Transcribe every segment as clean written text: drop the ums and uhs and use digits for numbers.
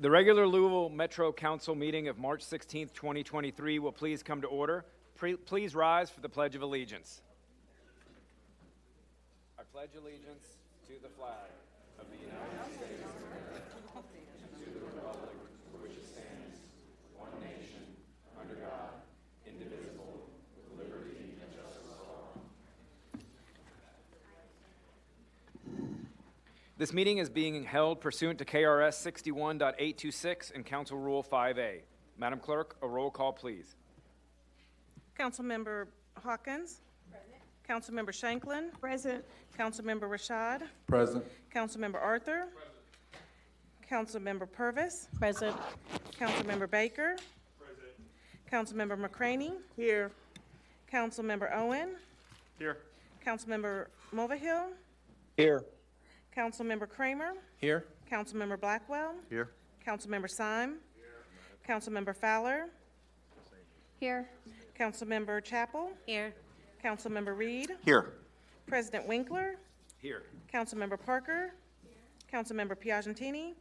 The regular Louisville Metro Council meeting of March 16th, 2023 will please come to order. Please rise for the Pledge of Allegiance. I pledge allegiance to the flag of the United States of America, and to the republic for which it stands, one nation, under God, indivisible, with liberty and justice for all. This meeting is being held pursuant to KRS 61.826 and Council Rule 5A. Madam Clerk, a roll call, please. Councilmember Hawkins. Present. Councilmember Shanklin. Present. Councilmember Rashad. Present. Councilmember Arthur. Present. Councilmember Purvis. Present. Councilmember Baker. Present. Councilmember McCraney. Here. Councilmember Owen. Here. Councilmember Mulvihill. Here. Councilmember Kramer. Here. Councilmember Blackwell. Here. Councilmember Syme. Councilmember Fowler. Here. Councilmember Chappell. Here. Councilmember Reed. Here. President Winkler. Here. Councilmember Parker. Councilmember Piagentini.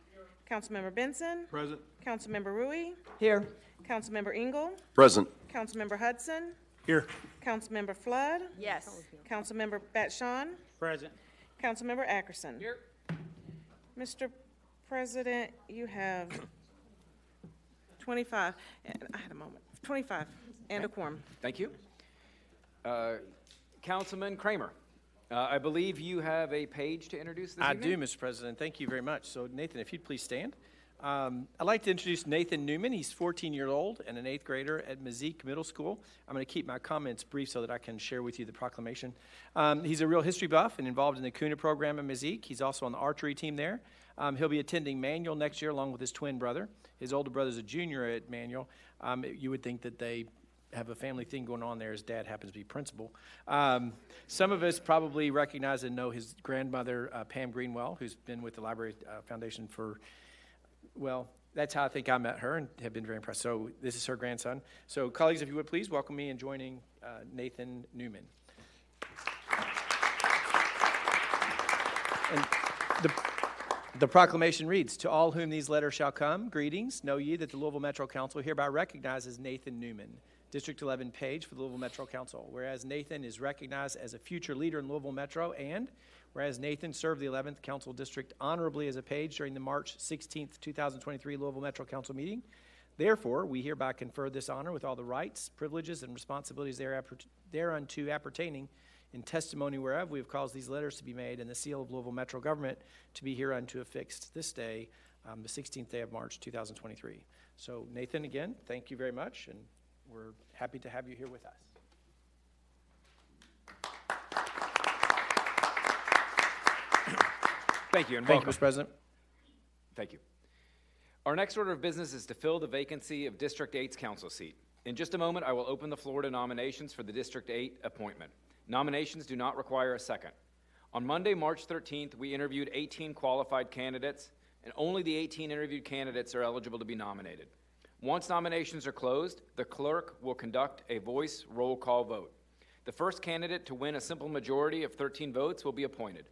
Councilmember Benson. Present. Councilmember Rui. Here. Councilmember Engel. Present. Councilmember Hudson. Here. Councilmember Flood. Yes. Councilmember Batshon. Present. Councilmember Ackerson. Here. Mr. President, you have 25, I had a moment, 25 and a quorum. Thank you. Councilman Kramer, I believe you have a page to introduce this evening? I do, Mr. President. Thank you very much. So, Nathan, if you'd please stand. I'd like to introduce Nathan Newman. He's 14 years old and an 8th grader at Mazik Middle School. I'm going to keep my comments brief so that I can share with you the proclamation. He's a real history buff and involved in the CUNA program at Mazik. He's also on the archery team there. He'll be attending Manual next year along with his twin brother. His older brother's a junior at Manual. You would think that they have a family thing going on there. His dad happens to be principal. Some of us probably recognize and know his grandmother, Pam Greenwell, who's been with the Library Foundation for, well, that's how I think I met her and have been very impressed. So this is her grandson. So colleagues, if you would please welcome me in joining Nathan Newman. And the proclamation reads, "To all whom these letters shall come, greetings. Know ye that the Louisville Metro Council hereby recognizes Nathan Newman, District 11 page for the Louisville Metro Council. Whereas Nathan is recognized as a future leader in Louisville Metro, and whereas Nathan served the 11th Council District honorably as a page during the March 16th, 2023 Louisville Metro Council meeting, therefore, we hereby confer this honor with all the rights, privileges, and responsibilities thereunto appertaining, in testimony whereof we have caused these letters to be made and the seal of Louisville Metro government to be hereunto affixed this day, the 16th day of March, 2023. So, Nathan, again, thank you very much, and we're happy to have you here with us. Thank you, and Thank welcome. you, Mr. President. Thank you. Our next order of business is to fill the vacancy of District 8's council seat. In just a moment, I will open the floor to nominations for the District 8 appointment. Nominations do not require a second. On Monday, March 13th, we interviewed 18 qualified candidates, and only the 18 interviewed candidates are eligible to be nominated. Once nominations are closed, the clerk will conduct a voice roll call vote. The first candidate to win a simple majority of 13 votes will be appointed.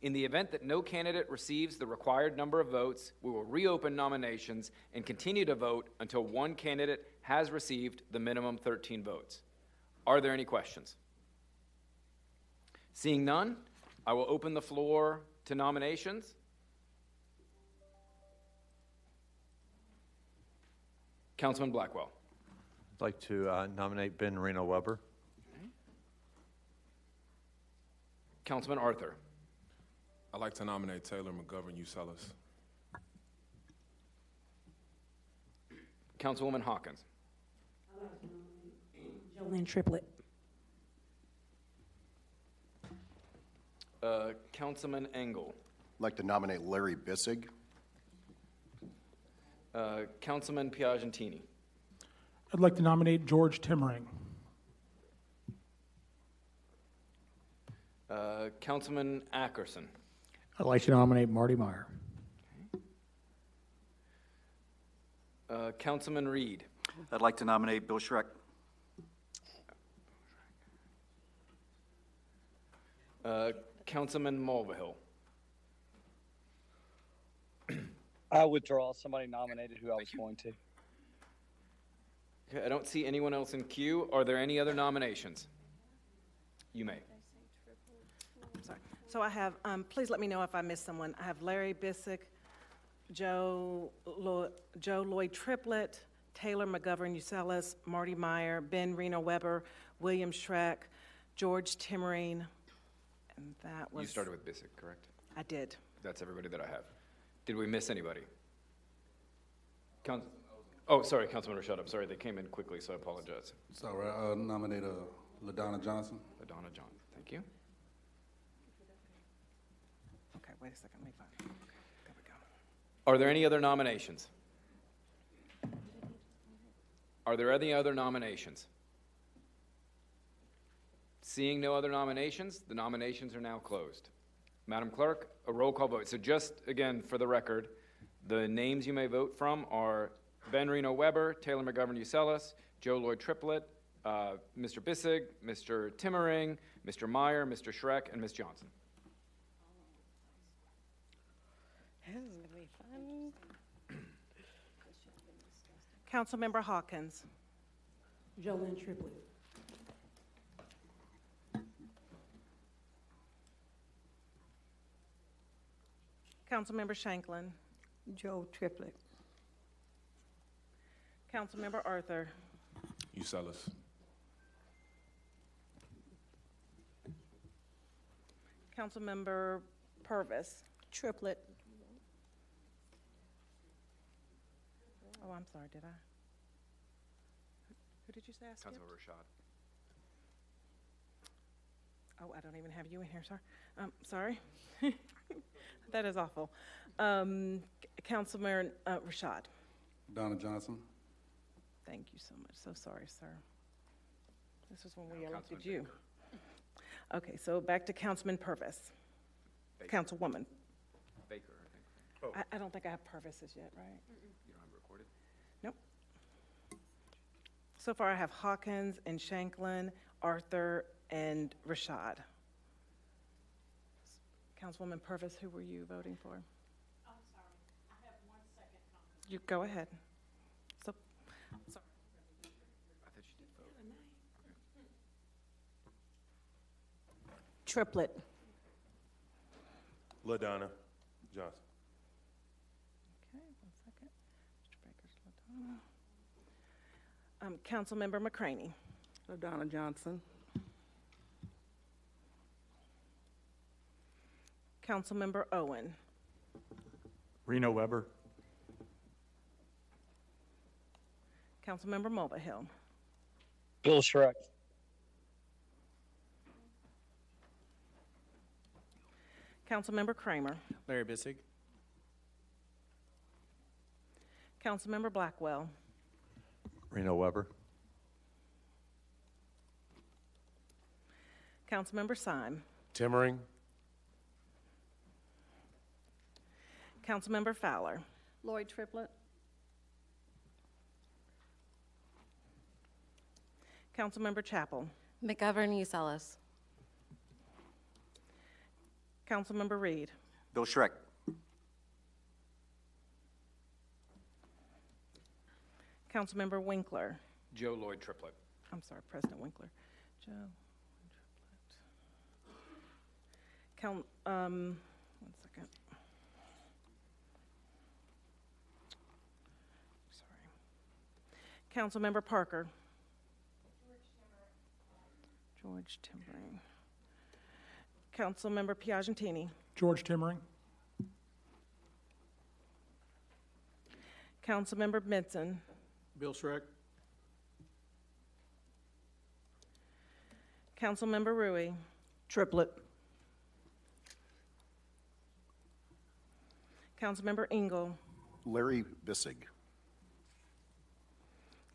In the event that no candidate receives the required number of votes, we will reopen nominations and continue to vote until one candidate has received the minimum 13 votes. Are there any questions? Seeing none, I will open the floor to nominations. Councilman Blackwell. I'd like to nominate Ben Reno Weber. Okay. Councilman Arthur. I'd like to nominate Taylor McGovern Usellis. Councilwoman Hawkins. Jolene Triplett. Councilman Engel. I'd like to nominate Larry Bissig. Councilman Piagentini. I'd like to nominate George Timmering. Councilman Ackerson. I'd like to nominate Marty Meyer. Councilman Reed. I'd like to nominate Bill Schreck. Councilman Mulvihill. I withdraw. Somebody nominated who I was going to. Okay, I don't see anyone else in queue. Are there any other nominations? You may. Sorry. So I have, please let me know if I missed someone. I have Larry Bissick, Joe Lloyd Triplett, Taylor McGovern Usellis, Marty Meyer, Ben Reno Weber, William Schreck, George Timmerine, and that was... You started with Bissick, correct? I did. That's everybody that I have. Did we miss anybody? Oh, sorry, Councilman Rashad. I'm sorry, they came in quickly, so I apologize. It's all right. I'll nominate LaDonna Johnson. LaDonna Johnson, thank you. Okay, wait a second, let me find it. There we go. Are there any other nominations? Are there any other nominations? Seeing no other nominations, the nominations are now closed. Madam Clerk, a roll call vote. So just, again, for the record, the names you may vote from are Ben Reno Weber, Taylor McGovern Usellis, Joe Lloyd Triplett, Mr. Bissig, Mr. Timmering, Mr. Meyer, Mr. Schreck, and Ms. Johnson. This is going to be fun. Councilmember Hawkins. Jolynn Triplett. Councilmember Shanklin. Joe Triplett. Councilmember Arthur. Usellis. Councilmember Purvis. Triplett. Oh, I'm sorry, did I? Who did you say I skipped? Councilmember Rashad. Oh, I don't even have you in here, sir. Sorry. That is awful. Councilman Rashad. Donna Johnson. Thank you so much. So sorry, sir. This is when we Now elected Councilman you. Okay, so back to Councilman Purvis. Baker. Councilwoman. Baker, I think. I don't think I have Purvis's yet, right? You don't have it recorded? Nope. So far, I have Hawkins and Shanklin, Arthur, and Rashad. Councilwoman Purvis, who were you voting for? I'm sorry. I have 1 second comment. You go ahead. So, sorry. I thought you did vote. Triplett. LaDonna Johnson. Okay, 1 second. Mr. Baker's LaDonna. Councilmember McCraney. LaDonna Johnson. Councilmember Owen. Reno Weber. Councilmember Mulvihill. Bill Schreck. Councilmember Kramer. Larry Bissig. Councilmember Blackwell. Reno Weber. Councilmember Syme. Timmering. Councilmember Fowler. Lloyd Triplett. Councilmember Chapel. McGovern Usellis. Councilmember Reed. Bill Schreck. Councilmember Winkler. Joe Lloyd Triplett. I'm sorry, President Winkler. Joe. Triplett. 1 second. Sorry. Councilmember Parker. George Timbering. Councilmember Piagentini. George Timmering. Councilmember Benson. Bill Schreck. Councilmember Rui. Triplett. Councilmember Engel. Larry Bissig.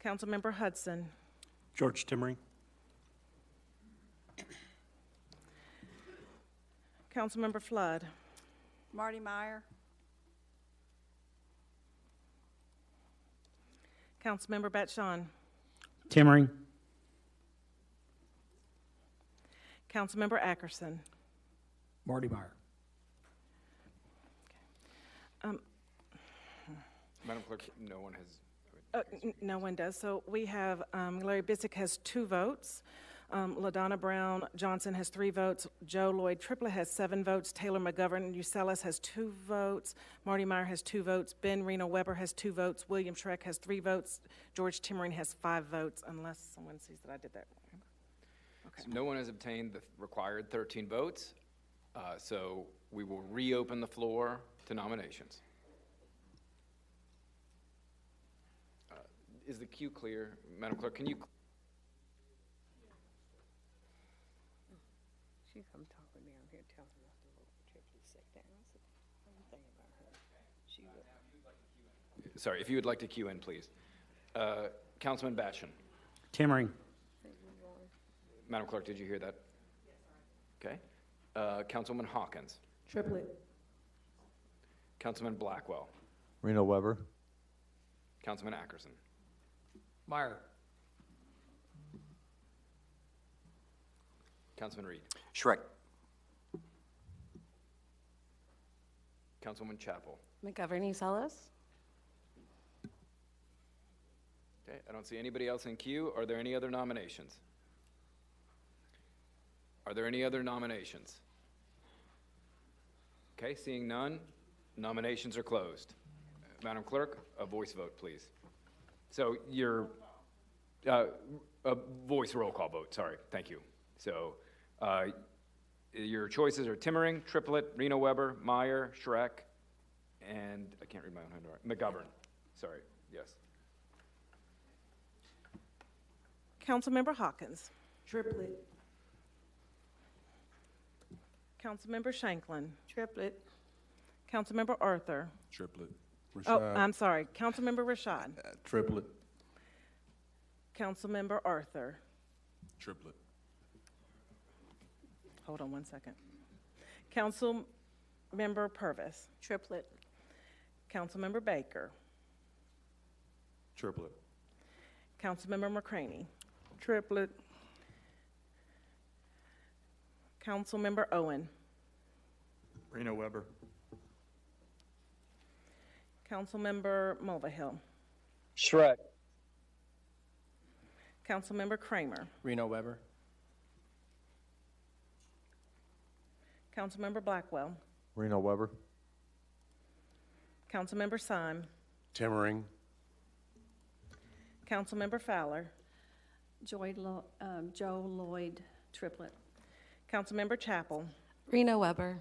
Councilmember Hudson. George Timmering. Councilmember Flood. Marty Meyer. Councilmember Batchon. Timmering. Councilmember Ackerson. Marty Meyer. Madam Clerk, no one has. No one does. So we have, Larry Bissick has 2 votes. LaDonna Brown Johnson has 3 votes. Joe Lloyd Triplett has 7 votes. Taylor McGovern Usellis has 2 votes. Marty Meyer has 2 votes. Ben Reno Weber has 2 votes. William Schreck has 3 votes. George Timmering has 5 votes, unless someone sees that I did that wrong. Okay. So no one has obtained the required 13 votes, so we will reopen the floor to nominations. Is the queue clear? Madam Clerk, can you? She come talking down here, telling us to vote for Triplett, sit down. I said, I'm thinking about her. She will. Sorry, if you would like to queue in, please. Councilman Batchen. Timmering. Madam Clerk, did you hear that? Okay. Councilman Hawkins. Triplett. Councilman Blackwell. Reno Weber. Councilman Ackerson. Meyer. Councilman Reed. Schreck. Councilwoman Chapel. McGovern Usellis. Okay, I don't see anybody else in queue. Are there any other nominations? Are there any other nominations? Okay, seeing none, nominations are closed. Madam Clerk, a voice vote, please. So your a voice roll call vote, sorry, thank you. So your choices are Timmering, Triplett, Reno Weber, Meyer, Schreck, and I can't read my own handwriting, McGovern, sorry, yes. Councilmember Hawkins. Triplett. Councilmember Shanklin. Triplett. Councilmember Arthur. Triplet. Oh, I'm sorry. Councilmember Rashad. Triplet. Councilmember Arthur. Triplet. Hold on one second. Councilmember Purvis. Triplett. Councilmember Baker. Triplet. Councilmember McCraney. Triplett. Councilmember Owen. Reno Weber. Councilmember Mulvihill. Schreck. Councilmember Kramer. Reno Weber. Councilmember Blackwell. Reno Weber. Councilmember Syme. Timmering. Councilmember Fowler. Joe Lloyd Triplett. Councilmember Chapel. Reno Weber.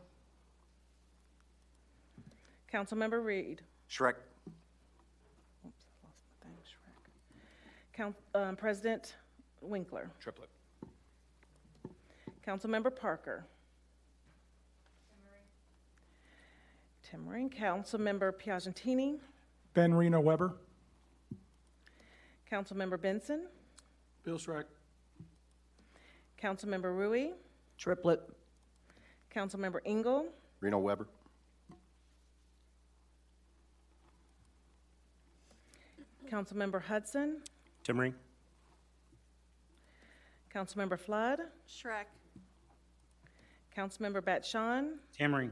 Councilmember Reed. Schreck. Oops, I lost my thing, Shrek. President Winkler. Triplet. Councilmember Parker. Timmering. Councilmember Piagentini. Ben Reno Weber. Councilmember Benson. Bill Schreck. Councilmember Rui. Triplett. Councilmember Engel. Reno Weber. Councilmember Hudson. Timmering. Councilmember Flood. Schreck. Councilmember Batshon. Timmering.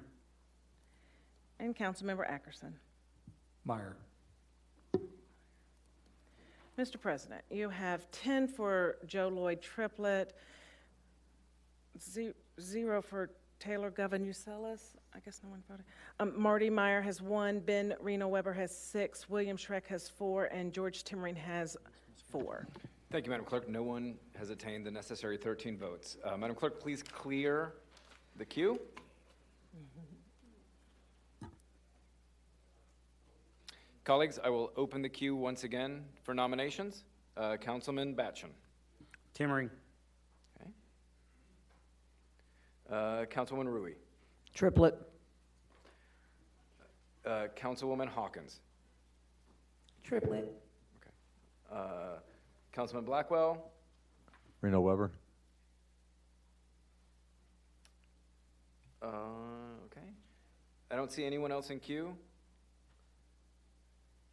And Councilmember Ackerson. Meyer. Mr. President, you have 10 for Joe Lloyd Triplett, 0 for Taylor Govan Usellis. I guess no one voted. Marty Meyer has 1, Ben Reno Weber has 6, William Schreck has 4, and George Timmering has 4. Thank you, Madam Clerk. No one has attained the necessary 13 votes. Madam Clerk, please clear the queue. Colleagues, I will open the queue once again for nominations. Councilman Batchen. Timmering. Okay. Councilwoman Rui. Triplett. Councilwoman Hawkins. Triplett. Councilman Blackwell. Reno Weber. Okay. I don't see anyone else in queue.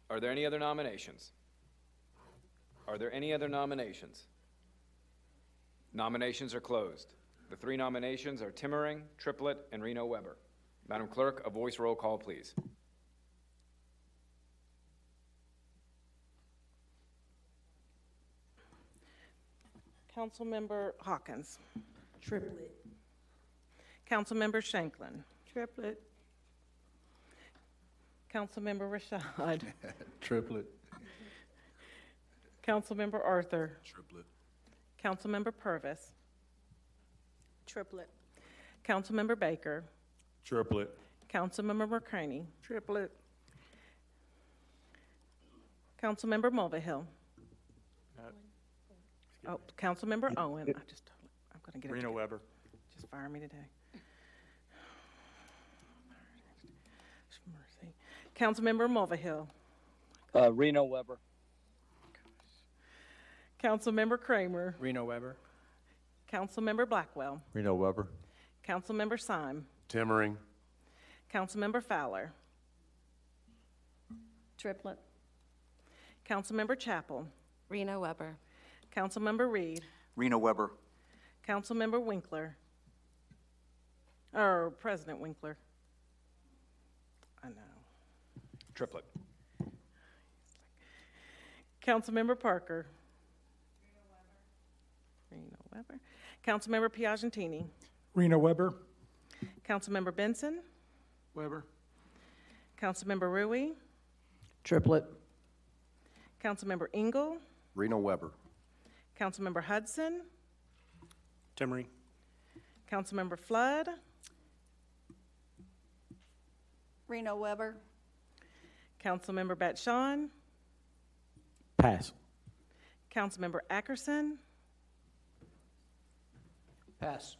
Are there any other nominations? Are there any other nominations? Nominations are closed. The 3 nominations are Timmering, Triplett, and Reno Weber. Madam Clerk, a voice roll call, please. Councilmember Hawkins. Triplet. Councilmember Shanklin. Triplet. Councilmember Rashad. Triplet. Councilmember Arthur. Triplet. Councilmember Purvis. Triplet. Councilmember Baker. Triplet. Councilmember McCraney. Triplet. Councilmember Mulvihill. Oh, Councilmember Owen. I'm going to get it. Reno Weber. Just fire me today. Mercy. Councilmember Mulvihill. Reno Weber. Councilmember Kramer. Reno Weber. Councilmember Blackwell. Reno Weber. Councilmember Syme. Timmering. Councilmember Fowler. Triplet. Councilmember Chapel. Reno Weber. Councilmember Reed. Reno Weber. Councilmember Winkler. Or President Winkler. I know. Triplet. Councilmember Parker. Reno Weber. Councilmember Piagentini. Reno Weber. Councilmember Benson. Weber. Councilmember Rui. Triplet. Councilmember Engel. Reno Weber. Councilmember Hudson. Timmering. Councilmember Flood. Reno Weber. Councilmember Batshon. Pass. Councilmember Ackerson. Pass.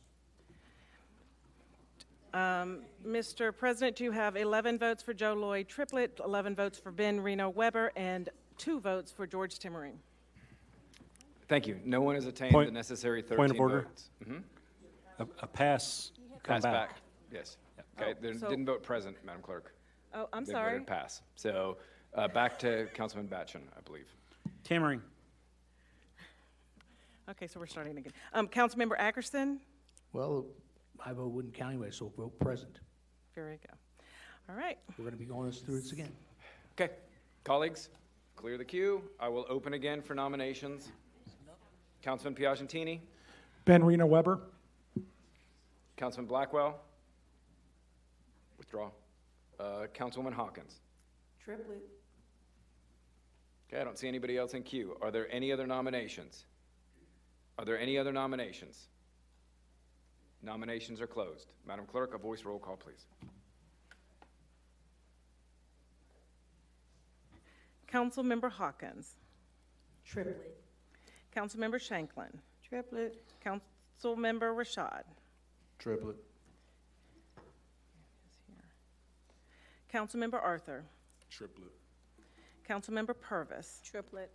Mr. President, you have 11 votes for Joe Lloyd Triplett, 11 votes for Ben Reno Weber, and 2 votes for George Timmering. Thank you. No one has attained the necessary 13 point of order. votes. Mhm. A pass. Come Pass back. Yes. Okay. They so- didn't vote present, Madam Clerk. Oh, I'm They sorry. voted pass. So back to Councilman Batchin, I believe. Timmering. Okay, so we're starting again. Councilmember Ackerson. Well, my vote wouldn't count anyway, so vote present. Very good. All right. We're going to be going through this again. Okay. Colleagues, clear the queue. I will open again for nominations. Councilman Piagentini, Ben Reno Weber. Councilman Blackwell. Withdraw. Councilwoman Hawkins. Triplet. Okay, I don't see anybody else in queue. Are there any other nominations? Are there any other nominations? Nominations are closed. Madam Clerk, a voice roll call, please. Councilmember Hawkins. Triplet. Councilmember Shanklin. Triplet. Councilmember Rashad. Triplet. Councilmember Arthur. Triplet. Councilmember Purvis. Triplet.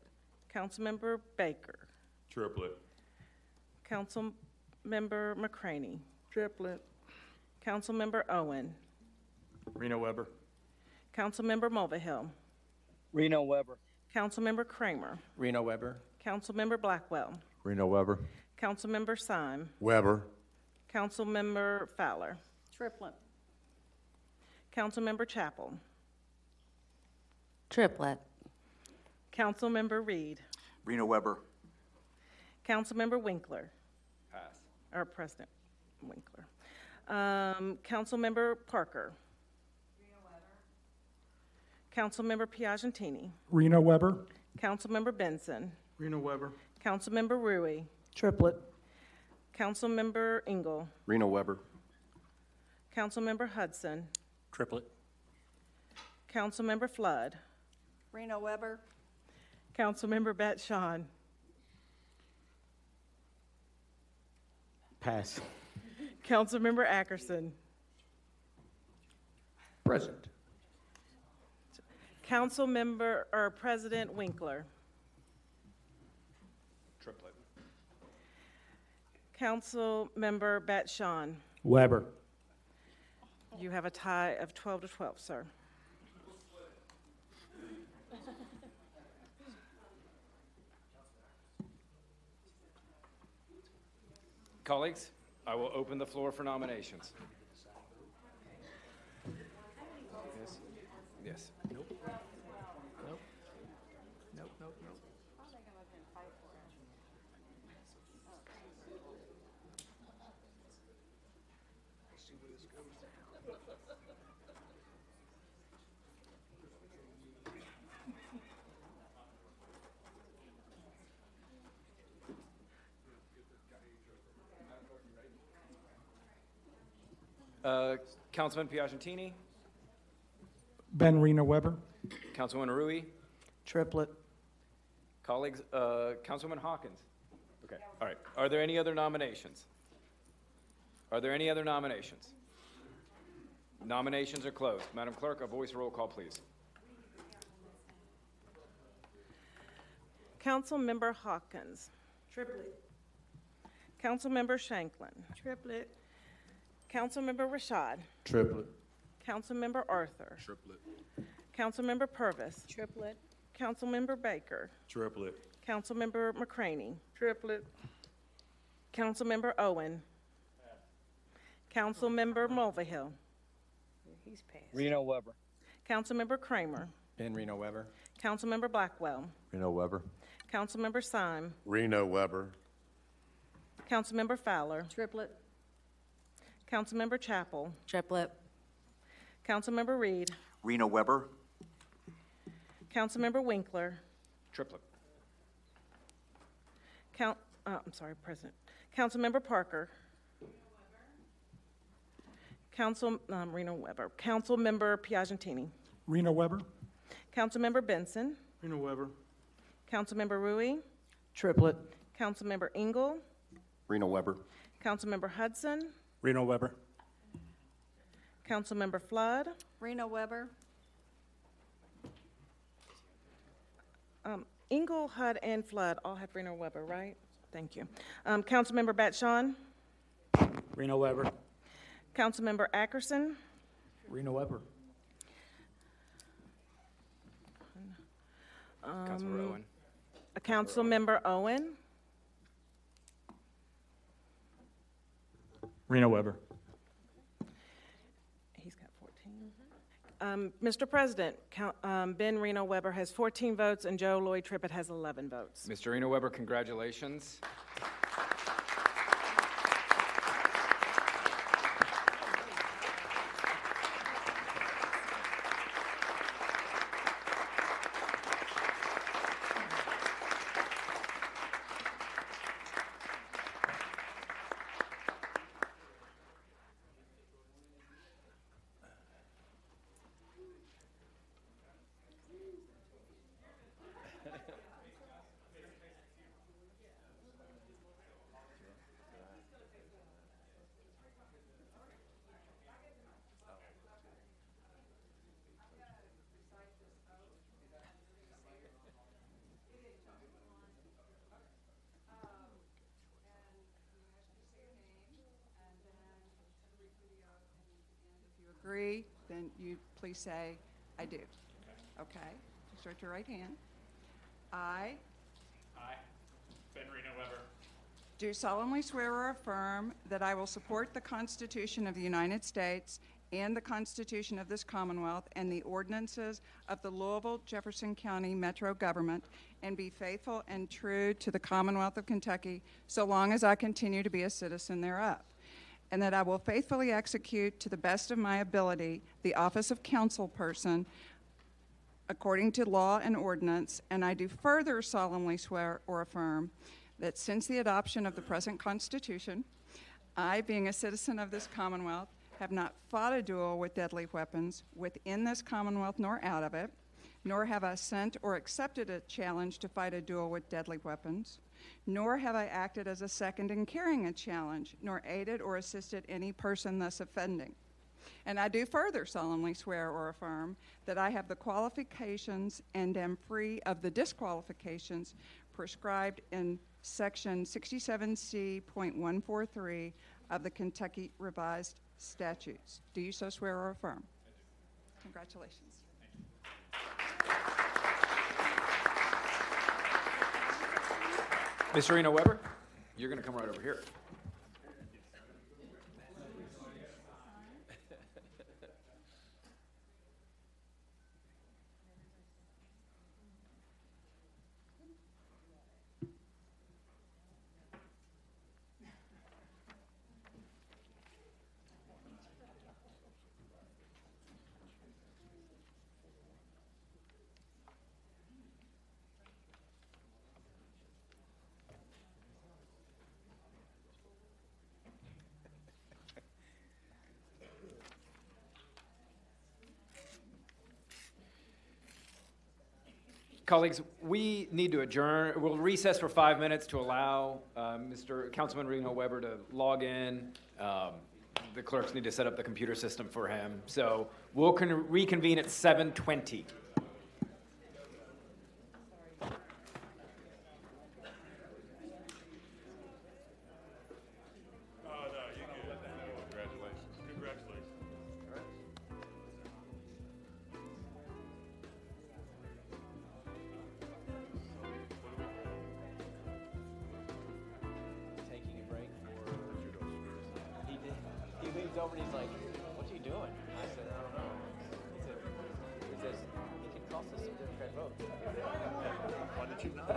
Councilmember Baker. Triplet. Councilmember McCraney. Triplet. Councilmember Owen. Reno Weber. Councilmember Mulvihill. Reno Weber. Councilmember Kramer. Reno Weber. Councilmember Blackwell. Reno Weber. Councilmember Syme. Weber. Councilmember Fowler. Triplet. Councilmember Chapel. Triplet. Councilmember Reed. Reno Weber. Councilmember Winkler. Pass. Or President Winkler. Councilmember Parker. Councilmember Piagentini. Reno Weber. Councilmember Benson. Reno Weber. Councilmember Rui. Triplet. Councilmember Engel. Reno Weber. Councilmember Hudson. Triplet. Councilmember Flood. Reno Weber. Councilmember Batshon. Pass. Councilmember Ackerson. Present. Councilmember or President Winkler. Triplet. Councilmember Batshon. Weber. You have a tie of 12 to 12, sir. Colleagues, I will open the floor for nominations. Yes. Yes. Nope. Nope. Nope, nope, nope. Councilman Piagentini, Ben Reno Weber. Councilwoman Rui, Triplet. colleagues, Councilwoman Hawkins. Okay, all right. Are there any other nominations? Are there any other nominations? Nominations are closed. Madam Clerk, a voice roll call, please. Councilmember Hawkins. Triplet. Councilmember Shanklin. Triplet. Councilmember Rashad. Triplet. Councilmember Arthur. Triplet. Councilmember Purvis. Triplet. Councilmember Baker. Triplet. Councilmember McCraney. Triplet. Councilmember Owen. Councilmember Mulvihill. He's passed. Reno Weber. Councilmember Kramer. Ben Reno Weber. Councilmember Blackwell. Reno Weber. Councilmember Syme. Reno Weber. Councilmember Fowler. Triplet. Councilmember Chapel. Triplet. Councilmember Reed. Reno Weber. Councilmember Winkler. Triplet. President. Councilmember Parker. Reno Weber. Councilmember Piagentini. Reno Weber. Councilmember Benson. Reno Weber. Councilmember Rui. Triplet. Councilmember Engel. Reno Weber. Councilmember Hudson. Reno Weber. Councilmember Flood. Reno Weber. Engel, Hud, and Flood all have Reno Weber, right? Thank you. Councilmember Batshon. Reno Weber. Councilmember Ackerson. Reno Weber. Councilmember Owen. Councilmember Owen. Reno Weber. He's got 14. Mr. President, Ben Reno Weber has 14 votes and Joe Lloyd Trippett has 11 votes. Mr. Reno Weber, congratulations. Agree, then you please say, I do. Okay, just raise your right hand. I Ben Reno Weber. do solemnly swear or affirm that I will support the Constitution of the United States and the Constitution of this Commonwealth and the ordinances of the Louisville, Jefferson County Metro Government, and be faithful and true to the Commonwealth of Kentucky so long as I continue to be a citizen thereof. And that I will faithfully execute to the best of my ability the office of councilperson according to law and ordinance, and I do further solemnly swear or affirm that since the adoption of the present Constitution, I, being a citizen of this Commonwealth, have not fought a duel with deadly weapons within this Commonwealth nor out of it, nor have I sent or accepted a challenge to fight a duel with deadly weapons, nor have I acted as a second in carrying a challenge, nor aided or assisted any person thus offending. And I do further solemnly swear or affirm that I have the qualifications and am free of the disqualifications prescribed in Section 67C.143 of the Kentucky Revised Statutes. Do you so swear or affirm? Congratulations. Mr. Reno Weber, you're going to come right over here. Colleagues, we need to adjourn. We'll recess for 5 minutes to allow Mr. Councilman Reno Weber to log in. The clerks need to set up the computer system for him. So we'll reconvene at 7:20. Taking a break for, he did, he leans over and he's like, what are you doing? I said, I don't know. He says, it could cost us some Democrat votes. Why did you not? I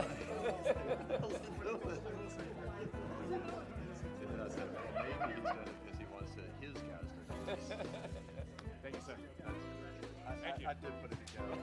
said, maybe he's done it because he wants his guys to do this. Thank you, sir. I did put it together.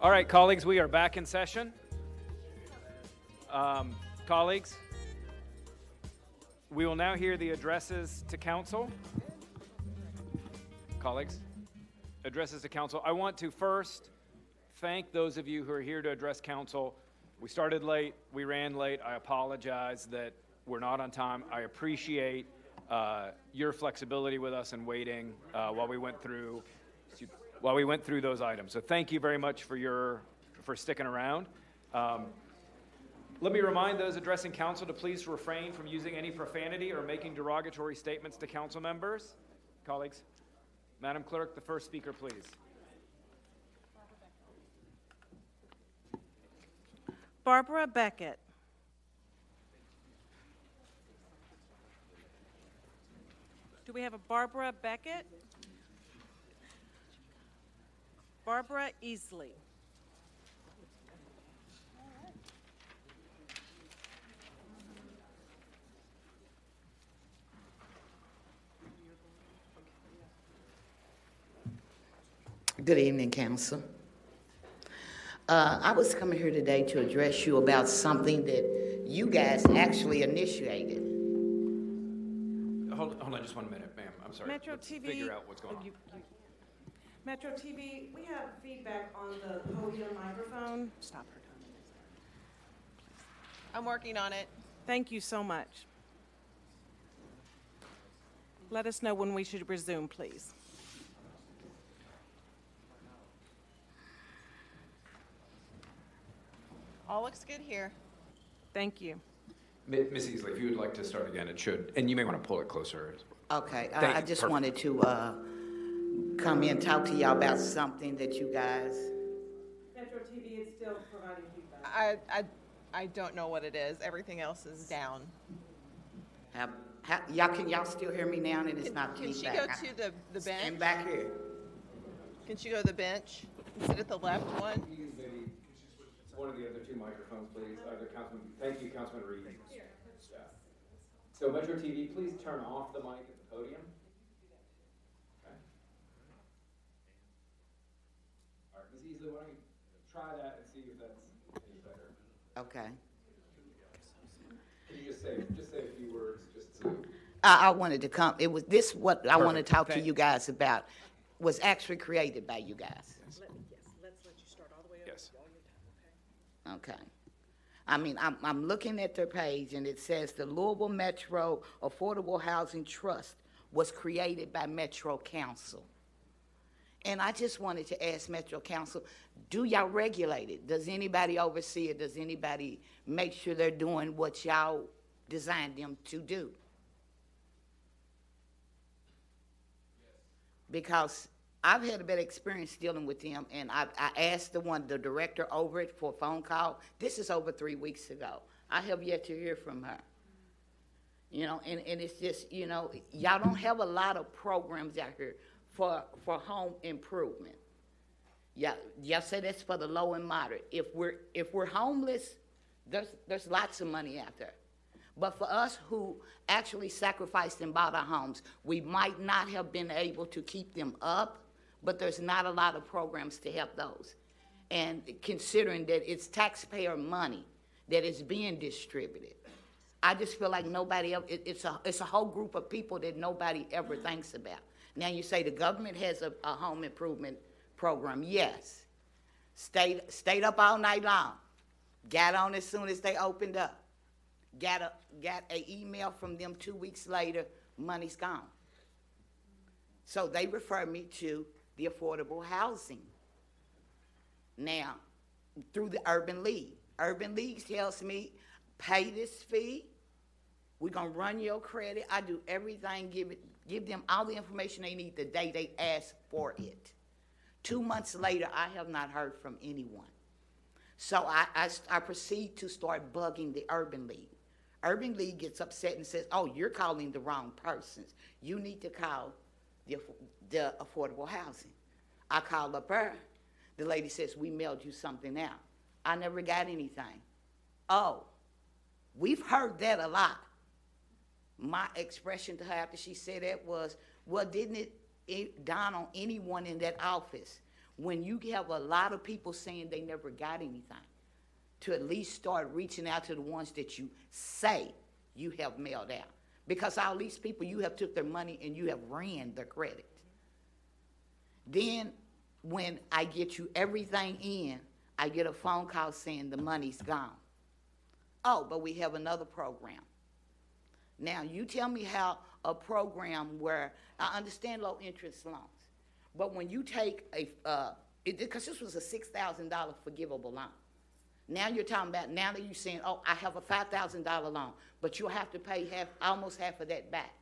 All right, colleagues, we are back in session. Colleagues, we will now hear the addresses to council. Colleagues, addresses to council. I want to first thank those of you who are here to address council. We started late, we ran late. I apologize that we're not on time. I appreciate your flexibility with us and waiting while we went through those items. So thank you very much for sticking around. Let me remind those addressing council to please refrain from using any profanity or making derogatory statements to council members. Colleagues, Madam Clerk, the first speaker, please. Barbara Beckett. Do we have a Barbara Beckett? Barbara Easley. Good evening, Council. I was coming here today to address you about something that you guys actually initiated. Hold on just 1 minute, ma'am. I'm sorry. Metro Let's TV. figure out what's going on. Metro TV, we have feedback on the podium microphone. Stop her comment. I'm working on it. Thank you so much. Let us know when we should resume, please. All looks good here. Thank you. Ms. Easley, if you would like to start again, it should. And you may want to pull it closer. Okay, Thank I you. just Perfect. wanted to come in and talk to y'all about something that you guys. Metro TV is still providing feedback. I don't know what it is. Everything else is down. Can y'all still hear me now? And it's not Can she feedback. go to the bench? Stand back here. Can she go to the bench? Sit at the left one? Maybe one of the other two microphones, please. Thank you, Councilman Reed. Yeah. So Metro TV, please turn off the mic at the podium. Okay. All right, Ms. Easley, why don't you try that and see if that's any better? Okay. Can you just say a few words, just so. I wanted to come. It was this what I want to Perfect. talk to you guys about was actually created by you guys. Let's let you start all the way over. Yes. Okay. I mean, I'm looking at their page, and it says the Louisville Metro Affordable Housing Trust was created by Metro Council. And I just wanted to ask Metro Council, do y'all regulate it? Does anybody oversee it? Does anybody make sure they're doing what y'all designed them to do? Because I've had a bad experience dealing with them, and I asked the director over it for a phone call. This is over 3 weeks ago. I have yet to hear from her. You know, and it's just, you know, y'all don't have a lot of programs out here for home improvement. Y'all say that's for the low and moderate. If we're homeless, there's lots of money out there. But for us who actually sacrificed and bought our homes, we might not have been able to keep them up, but there's not a lot of programs to help those. And considering that it's taxpayer money that is being distributed, I just feel like nobody else, it's a whole group of people that nobody ever thinks about. Now you say the government has a home improvement program. Yes. Stayed up all night long. Got on as soon as they opened up. Got a email from them 2 weeks later, money's gone. So they refer me to the affordable housing. Now, through the Urban League. Urban League tells me, pay this fee, we're gonna run your credit. I do everything, give them all the information they need the day they ask for it. 2 months later, I have not heard from anyone. So I proceed to start bugging the Urban League. Urban League gets upset and says, oh, you're calling the wrong persons. You need to call the affordable housing. I call up her. The lady says, we mailed you something out. I never got anything. Oh, we've heard that a lot. My expression to her after she said that was, well, didn't it dawn on anyone in that office when you have a lot of people saying they never got anything, to at least start reaching out to the ones that you say you have mailed out. Because all these people, you have took their money and you have ran their credit. Then when I get you everything in, I get a phone call saying the money's gone. Oh, but we have another program. Now, you tell me how a program where, I understand low interest loans, but when you take because this was a $6,000 forgivable loan. Now you're talking about, now that you're saying, oh, I have a $5,000 loan, but you'll have to pay almost half of that back.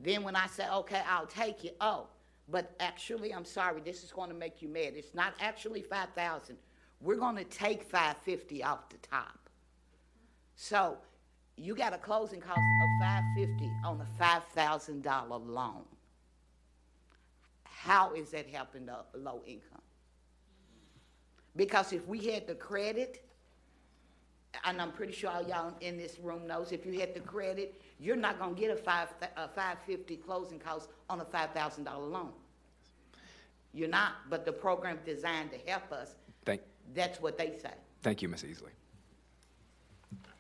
Then when I say, okay, I'll take it, oh, but actually, I'm sorry, this is going to make you mad. It's not actually $5,000. We're going to take $550 off the top. So you got a closing cost of $550 on a $5,000 loan. How is that helping the low income? Because if we had the credit, and I'm pretty sure all y'all in this room knows, if you had the credit, you're not going to get a $550 closing cost on a $5,000 loan. You're not, but the program designed to help us, that's what they say. Thank you, Ms. Easley.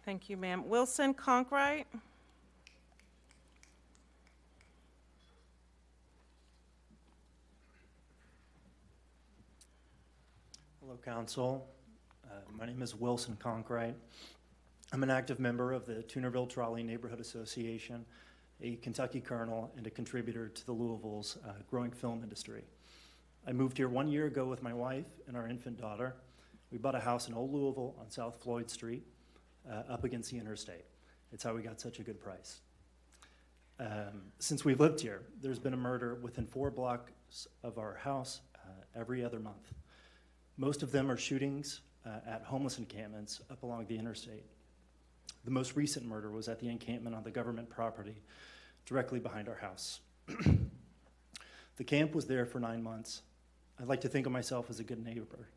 Thank you, ma'am. Wilson Conkright? Hello, Council. My name is Wilson Conkright. I'm an active member of the Toonerville Trolley Neighborhood Association, a Kentucky Colonel, and a contributor to the Louisville's growing film industry. I moved here 1 year ago with my wife and our infant daughter. We bought a house in Old Louisville on South Floyd Street, up against the interstate. It's how we got such a good price. Since we've lived here, there's been a murder within 4 blocks of our house every other month. Most of them are shootings at homeless encampments up along the interstate. The most recent murder was at the encampment on the government property directly behind our house. The camp was there for 9 months. I like to think of myself as a good neighbor.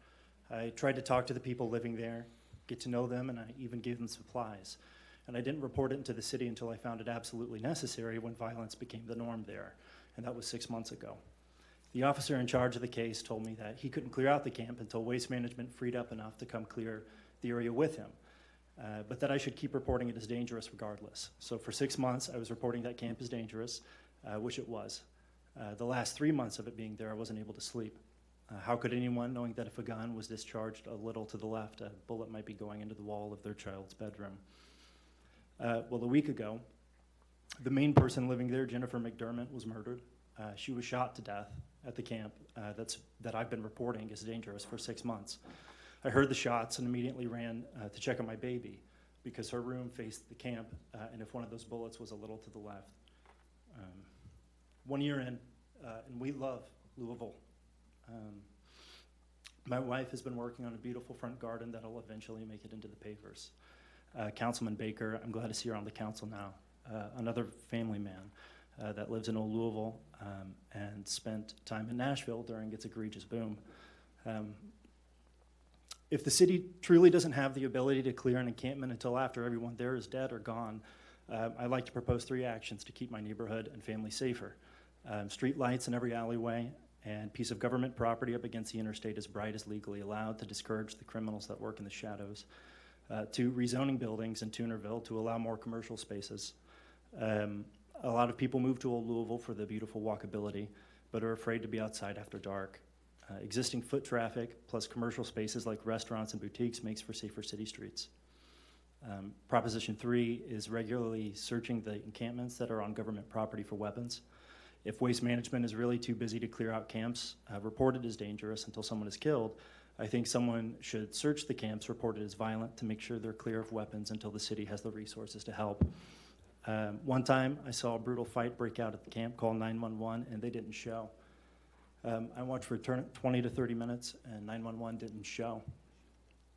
I tried to talk to the people living there, get to know them, and I even gave them supplies. And I didn't report it into the city until I found it absolutely necessary when violence became the norm there, and that was 6 months ago. The officer in charge of the case told me that he couldn't clear out the camp until Waste Management freed up enough to come clear the area with him, but that I should keep reporting it as dangerous regardless. So for 6 months, I was reporting that camp is dangerous, which it was. The last 3 months of it being there, I wasn't able to sleep. How could anyone, knowing that if a gun was discharged a little to the left, a bullet might be going into the wall of their child's bedroom? Well, a week ago, the main person living there, Jennifer McDermott, was murdered. She was shot to death at the camp that I've been reporting as dangerous for 6 months. I heard the shots and immediately ran to check on my baby because her room faced the camp, and if one of those bullets was a little to the left. 1 year in, and we love Louisville. My wife has been working on a beautiful front garden that'll eventually make it into the papers. Councilman Baker, I'm glad to see her on the council now. Another family man that lives in Old Louisville and spent time in Nashville during its egregious boom. If the city truly doesn't have the ability to clear an encampment until after everyone there is dead or gone, I'd like to propose 3 actions to keep my neighborhood and family safer. Street lights in every alleyway, and piece of government property up against the interstate as bright as legally allowed to discourage the criminals that work in the shadows. 2, rezoning buildings in Toonerville to allow more commercial spaces. A lot of people move to Old Louisville for the beautiful walkability, but are afraid to be outside after dark. Existing foot traffic plus commercial spaces like restaurants and boutiques makes for safer city streets. Proposition 3 is regularly searching the encampments that are on government property for weapons. If Waste Management is really too busy to clear out camps reported as dangerous until someone is killed, I think someone should search the camps reported as violent to make sure they're clear of weapons until the city has the resources to help. One time, I saw a brutal fight break out at the camp, called 911, and they didn't show. I watched for 20 to 30 minutes, and 911 didn't show.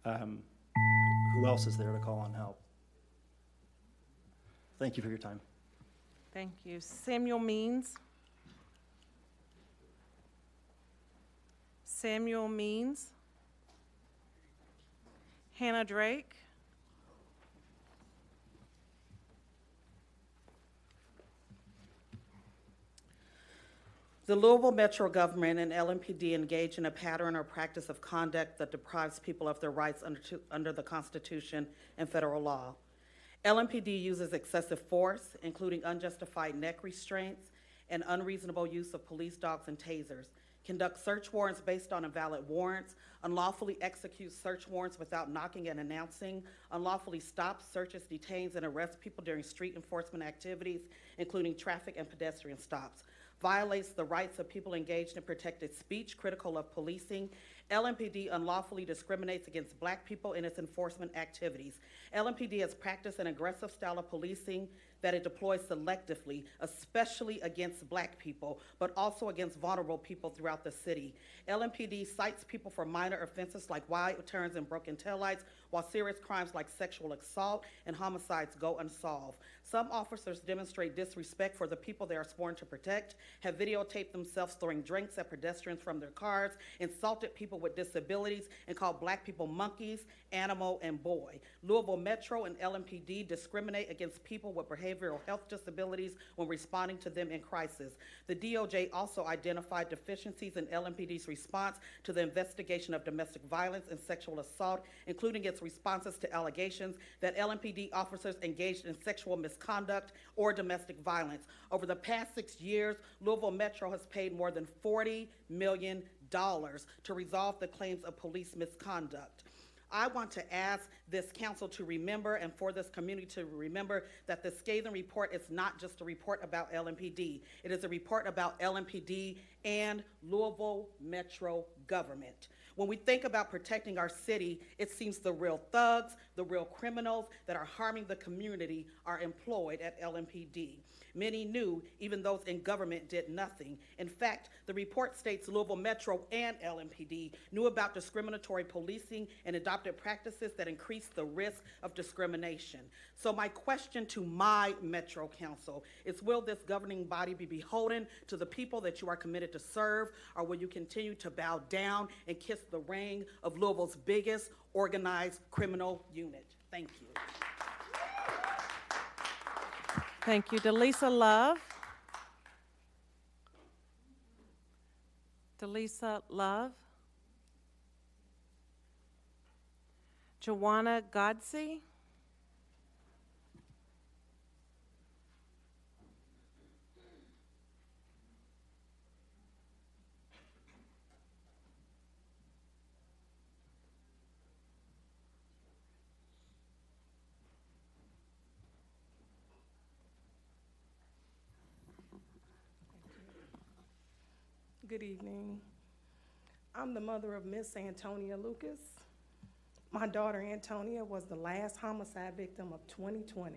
Who else is there to call on help? Thank you for your time. Thank you. Samuel Means? Samuel Means? Hannah Drake? The Louisville Metro government and LMPD engage in a pattern or practice of conduct that deprives people of their rights under the Constitution and federal law. LMPD uses excessive force, including unjustified neck restraints and unreasonable use of police dogs and tasers, conduct search warrants based on invalid warrants, unlawfully execute search warrants without knocking and announcing, unlawfully stops, searches, detains, and arrests people during street enforcement activities, including traffic and pedestrian stops, violates the rights of people engaged in protected speech critical of policing. LMPD unlawfully discriminates against Black people in its enforcement activities. LMPD has practiced an aggressive style of policing that it deploys selectively, especially against Black people, but also against vulnerable people throughout the city. LMPD cites people for minor offenses like wide turns and broken taillights, while serious crimes like sexual assault and homicides go unsolved. Some officers demonstrate disrespect for the people they are sworn to protect, have videotaped themselves throwing drinks at pedestrians from their cars, insulted people with disabilities, and called Black people monkeys, animal, and boy. Louisville Metro and LMPD discriminate against people with behavioral health disabilities when responding to them in crisis. The DOJ also identified deficiencies in LMPD's response to the investigation of domestic violence and sexual assault, including its responses to allegations that LMPD officers engaged in sexual misconduct or domestic violence. Over the past 6 years, Louisville Metro has paid more than $40 million to resolve the claims of police misconduct. I want to ask this council to remember, and for this community to remember, that the scathing report is not just a report about LMPD. It is a report about LMPD and Louisville Metro government. When we think about protecting our city, it seems the real thugs, the real criminals that are harming the community are employed at LMPD. Many knew, even those in government did nothing. In fact, the report states Louisville Metro and LMPD knew about discriminatory policing and adopted practices that increased the risk of discrimination. So my question to my Metro Council is, will this governing body be beholden to the people that you are committed to serve, or will you continue to bow down and kiss the ring of Louisville's biggest organized criminal unit? Thank you. Thank you. Delisa Love. Delisa Love. Joanna Godsey. Good evening. I'm the mother of Miss Antonia Lucas. My daughter Antonia was the last homicide victim of 2020.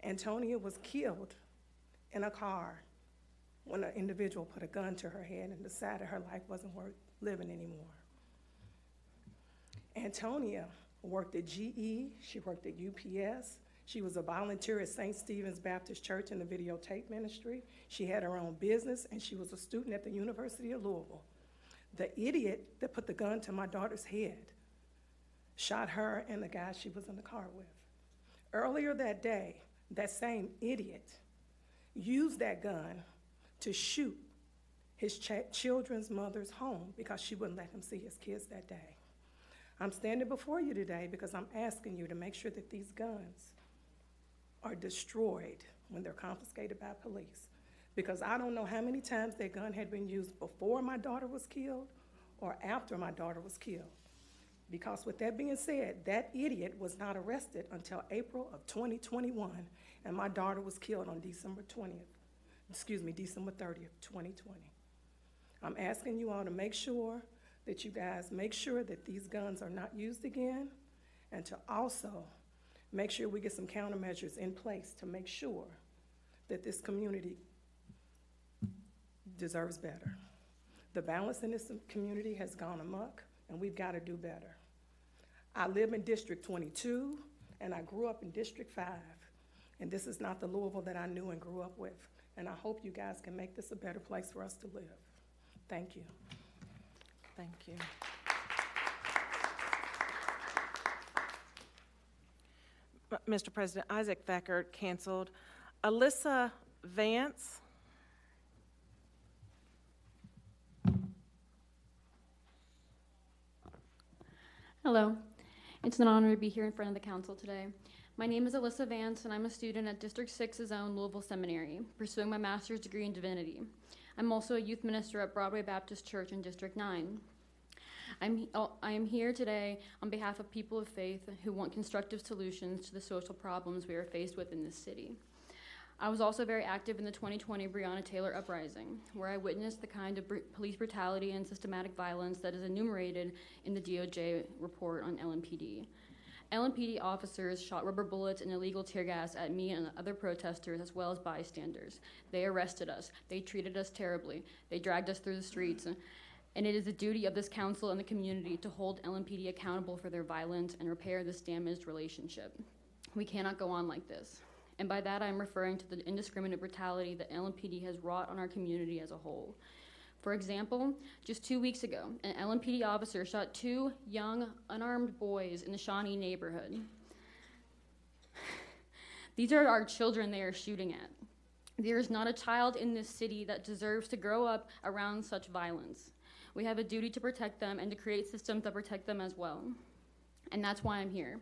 Antonia was killed in a car when an individual put a gun to her head and decided her life wasn't worth living anymore. Antonia worked at GE, she worked at UPS, she was a volunteer at St. Stephen's Baptist Church in the videotape ministry. She had her own business, and she was a student at the University of Louisville. The idiot that put the gun to my daughter's head shot her and the guy she was in the car with. Earlier that day, that same idiot used that gun to shoot his children's mother's home because she wouldn't let him see his kids that day. I'm standing before you today because I'm asking you to make sure that these guns are destroyed when they're confiscated by police. Because I don't know how many times that gun had been used before my daughter was killed or after my daughter was killed. Because with that being said, that idiot was not arrested until April of 2021, and my daughter was killed on December 30th, 2020. I'm asking you all to make sure that you guys make sure that these guns are not used again, and to also make sure we get some countermeasures in place to make sure that this community deserves better. The balance in this community has gone amok, and we've got to do better. I live in District 22, and I grew up in District 5, and this is not the Louisville that I knew and grew up with, and I hope you guys can make this a better place for us to live. Thank you. Thank you. Mr. President, Isaac Thacker canceled. Alyssa Vance. Hello. It's an honor to be here in front of the council today. My name is Alyssa Vance, and I'm a student at District 6's own Louisville Seminary, pursuing my master's degree in divinity. I'm also a youth minister at Broadway Baptist Church in District 9. I am here today on behalf of people of faith who want constructive solutions to the social problems we are faced with in this city. I was also very active in the 2020 Breonna Taylor uprising, where I witnessed the kind of police brutality and systematic violence that is enumerated in the DOJ report on LMPD. LMPD officers shot rubber bullets and illegal tear gas at me and other protesters, as well as bystanders. They arrested us. They treated us terribly. They dragged us through the streets. And it is the duty of this council and the community to hold LMPD accountable for their violence and repair this damaged relationship. We cannot go on like this. And by that, I'm referring to the indiscriminate brutality that LMPD has wrought on our community as a whole. For example, just 2 weeks ago, an LMPD officer shot 2 young, unarmed boys in the Shawnee neighborhood. These are our children they are shooting at. There is not a child in this city that deserves to grow up around such violence. We have a duty to protect them and to create systems that protect them as well. And that's why I'm here,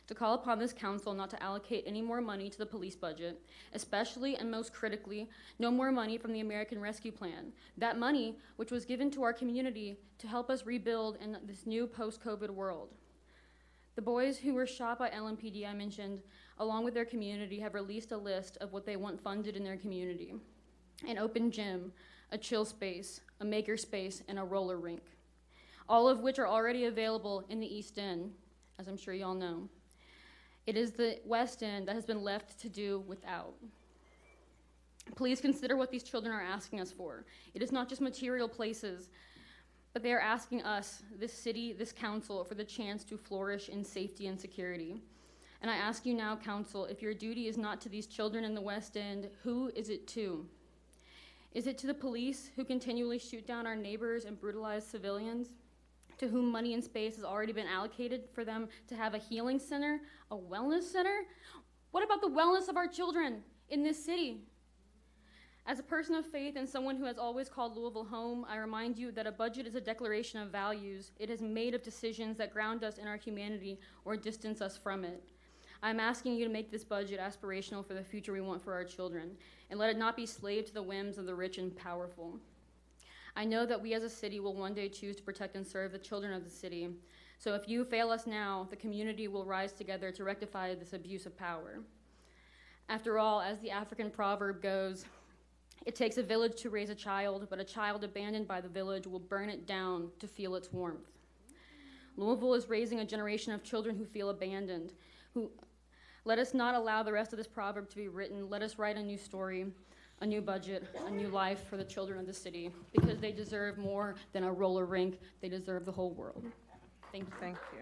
to call upon this council not to allocate any more money to the police budget, especially and most critically, no more money from the American Rescue Plan. That money, which was given to our community to help us rebuild in this new post-COVID world. The boys who were shot by LMPD I mentioned, along with their community, have released a list of what they want funded in their community. An open gym, a chill space, a maker space, and a roller rink, all of which are already available in the East End, as I'm sure you all know. It is the West End that has been left to do without. Please consider what these children are asking us for. It is not just material places, but they are asking us, this city, this council, for the chance to flourish in safety and security. And I ask you now, council, if your duty is not to these children in the West End, who is it to? Is it to the police who continually shoot down our neighbors and brutalize civilians, to whom money and space has already been allocated for them to have a healing center, a wellness center? What about the wellness of our children in this city? As a person of faith and someone who has always called Louisville home, I remind you that a budget is a declaration of values. It is made of decisions that ground us in our humanity or distance us from it. I'm asking you to make this budget aspirational for the future we want for our children, and let it not be slave to the whims of the rich and powerful. I know that we as a city will one day choose to protect and serve the children of the city. So if you fail us now, the community will rise together to rectify this abuse of power. After all, as the African proverb goes, it takes a village to raise a child, but a child abandoned by the village will burn it down to feel its warmth. Louisville is raising a generation of children who feel abandoned. Let us not allow the rest of this proverb to be written. Let us write a new story, a new budget, a new life for the children of the city, because they deserve more than a roller rink. They deserve the whole world. Thank you. Thank you.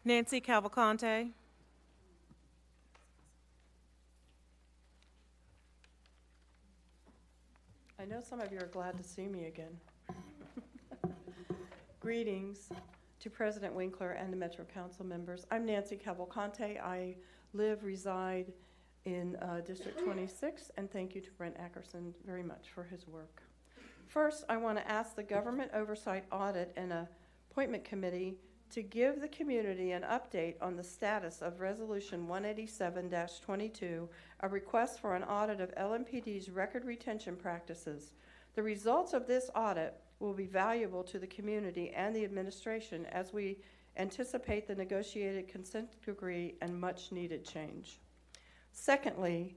Nancy Cavalcante. I know some of you are glad to see me again. Greetings to President Winkler and the Metro Council members. I'm Nancy Cavalcante. I reside in District 26, and thank you to Brent Ackerson very much for his work. First, I want to ask the Government Oversight Audit and Appointment Committee to give the community an update on the status of Resolution 187-22, a request for an audit of LMPD's record retention practices. The results of this audit will be valuable to the community and the administration as we anticipate the negotiated consent decree and much needed change. Secondly,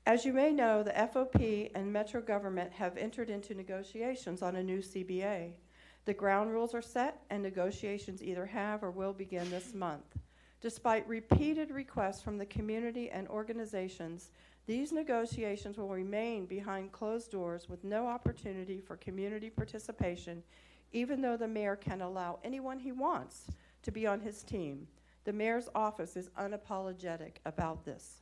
as you may know, the FOP and Metro government have entered into negotiations on a new CBA. The ground rules are set and negotiations either have or will begin this month. Despite repeated requests from the community and organizations, these negotiations will remain behind closed doors with no opportunity for community participation, even though the mayor can allow anyone he wants to be on his team. The mayor's office is unapologetic about this.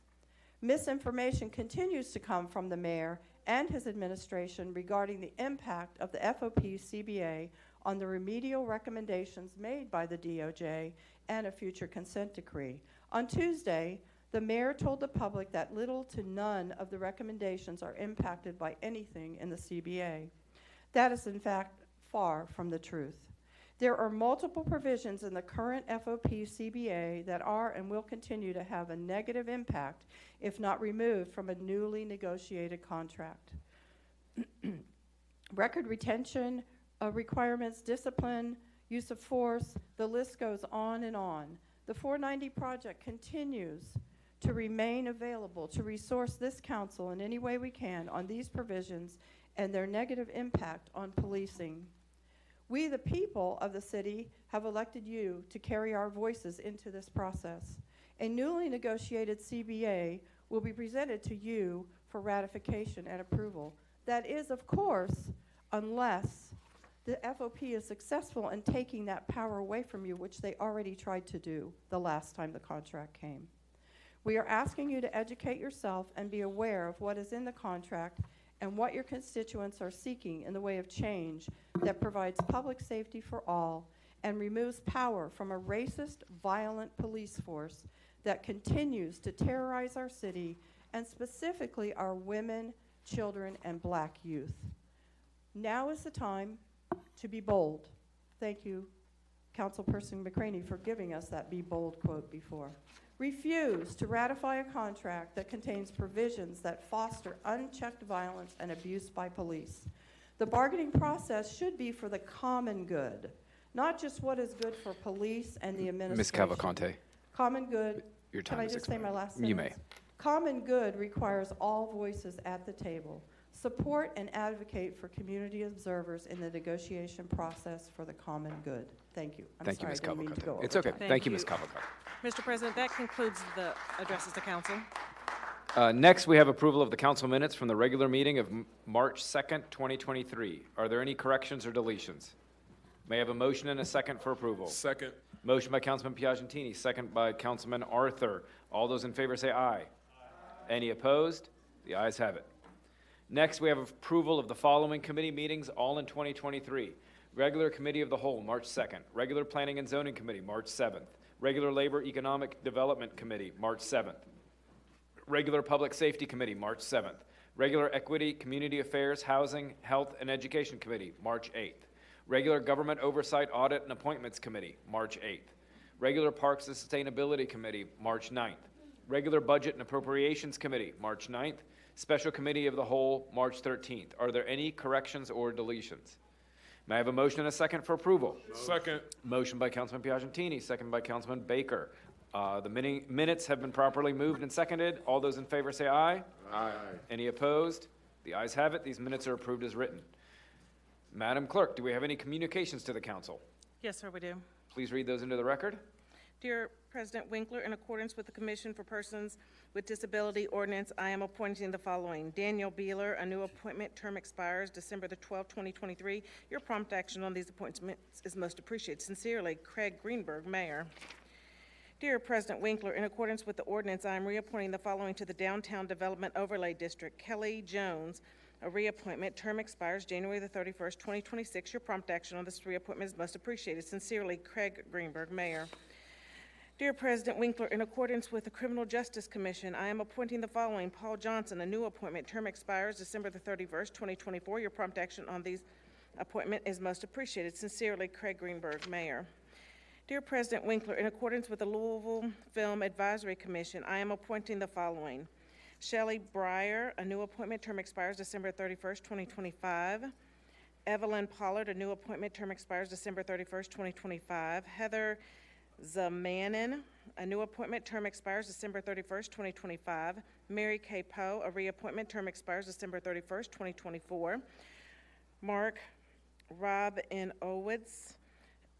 Misinformation continues to come from the mayor and his administration regarding the impact of the FOP CBA on the remedial recommendations made by the DOJ and a future consent decree. On Tuesday, the mayor told the public that little to none of the recommendations are impacted by anything in the CBA. That is, in fact, far from the truth. There are multiple provisions in the current FOP CBA that are and will continue to have a negative impact if not removed from a newly negotiated contract. Record retention requirements, discipline, use of force, the list goes on and on. The 490 project continues to remain available to resource this council in any way we can on these provisions and their negative impact on policing. We, the people of the city, have elected you to carry our voices into this process. A newly negotiated CBA will be presented to you for ratification and approval. That is, of course, unless the FOP is successful in taking that power away from you, which they already tried to do the last time the contract came. We are asking you to educate yourself and be aware of what is in the contract and what your constituents are seeking in the way of change that provides public safety for all and removes power from a racist, violent police force that continues to terrorize our city and specifically our women, children, and black youth. Now is the time to be bold. Thank you, Councilperson McCraney, for giving us that "be bold" quote before. Refuse to ratify a contract that contains provisions that foster unchecked violence and abuse by police. The bargaining process should be for the common good, not just what is good for police and the administration. Ms. Cavalcante. Common good. Your time Can I is just say my last sentence? You may. Common good requires all voices at the table. Support and advocate for community observers in the negotiation process for the common good. Thank you. Thank you, Ms. I didn't mean to go Cavalcante. over It's okay. time. Thank you, Ms. Cavalcante. Mr. President, that concludes the addresses to council. Next, we have approval of the council minutes from the regular meeting of March 2nd, 2023. Are there any corrections or deletions? May I have a motion and a second for approval? Second. Motion by Councilman Piagentini, second by Councilman Arthur. All those in favor say aye. Any opposed? The ayes have it. Next, we have approval of the following committee meetings, all in 2023. Regular Committee of the Whole, March 2nd. Regular Planning and Zoning Committee, March 7th. Regular Labor Economic Development Committee, March 7th. Regular Public Safety Committee, March 7th. Regular Equity, Community Affairs, Housing, Health, and Education Committee, March 8th. Regular Government Oversight, Audit, and Appointments Committee, March 8th. Regular Parks and Sustainability Committee, March 9th. Regular Budget and Appropriations Committee, March 9th. Special Committee of the Whole, March 13th. Are there any corrections or deletions? May I have a motion and a second for approval? Second. Motion by Councilman Piagentini, second by Councilman Baker. The minutes have been properly moved and seconded. All those in favor say aye. Aye. Any opposed? The ayes have it. These minutes are approved as written. Madam Clerk, do we have any communications to the council? Yes, sir, we do. Please read those into the record. Dear President Winkler, in accordance with the Commission for Persons with Disability Ordinance, I am appointing the following. Daniel Beeler, a new appointment, term expires December the 12th, 2023. Your prompt action on these appointments is most appreciated. Sincerely, Craig Greenberg, Mayor. Dear President Winkler, in accordance with the ordinance, I am reappointing the following to the Downtown Development Overlay District. Kelly Jones, a reappointment, term expires January the 31st, 2026. Your prompt action on this reappointment is most appreciated. Sincerely, Craig Greenberg, Mayor. Dear President Winkler, in accordance with the Criminal Justice Commission, I am appointing the following. Paul Johnson, a new appointment, term expires December the 31st, 2024. Your prompt action on these appointment is most appreciated. Sincerely, Craig Greenberg, Mayor. Dear President Winkler, in accordance with the Louisville Film Advisory Commission, I am appointing the following. Shelley Breyer, a new appointment, term expires December 31st, 2025. Evelyn Pollard, a new appointment, term expires December 31st, 2025. Heather Zamanin, a new appointment, term expires December 31st, 2025. Mary Kay Poe, a reappointment, term expires December 31st, 2024. Mark Rob N. Owitz,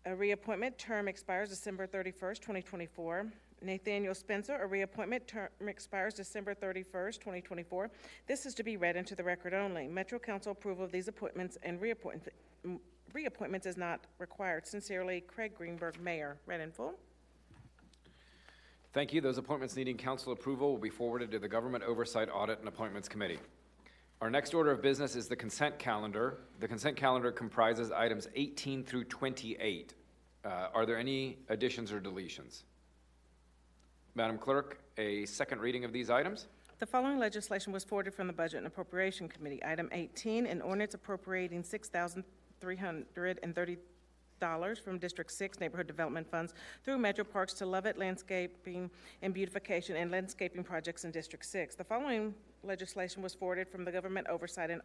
a reappointment, term expires December 31st, 2024. Nathaniel Spencer, a reappointment, term expires December 31st, 2024. This is to be read into the record only. Metro Council approval of these appointments and reappointments is not required. Sincerely, Craig Greenberg, Mayor. Read in full. Thank you. Those appointments needing council approval will be forwarded to the Government Oversight, Audit, and Appointments Committee. Our next order of business is the consent calendar. The consent calendar comprises items 18 through 28. Are there any additions or deletions? Madam Clerk, a second reading of these items. The following legislation was forwarded from the Budget and Appropriation Committee. Item 18, an ordinance appropriating $6,330 from District 6 Neighborhood Development Funds through Metro Parks to Lovett Landscaping and Beautification and landscaping projects in District 6. The following legislation was forwarded from the Government Oversight and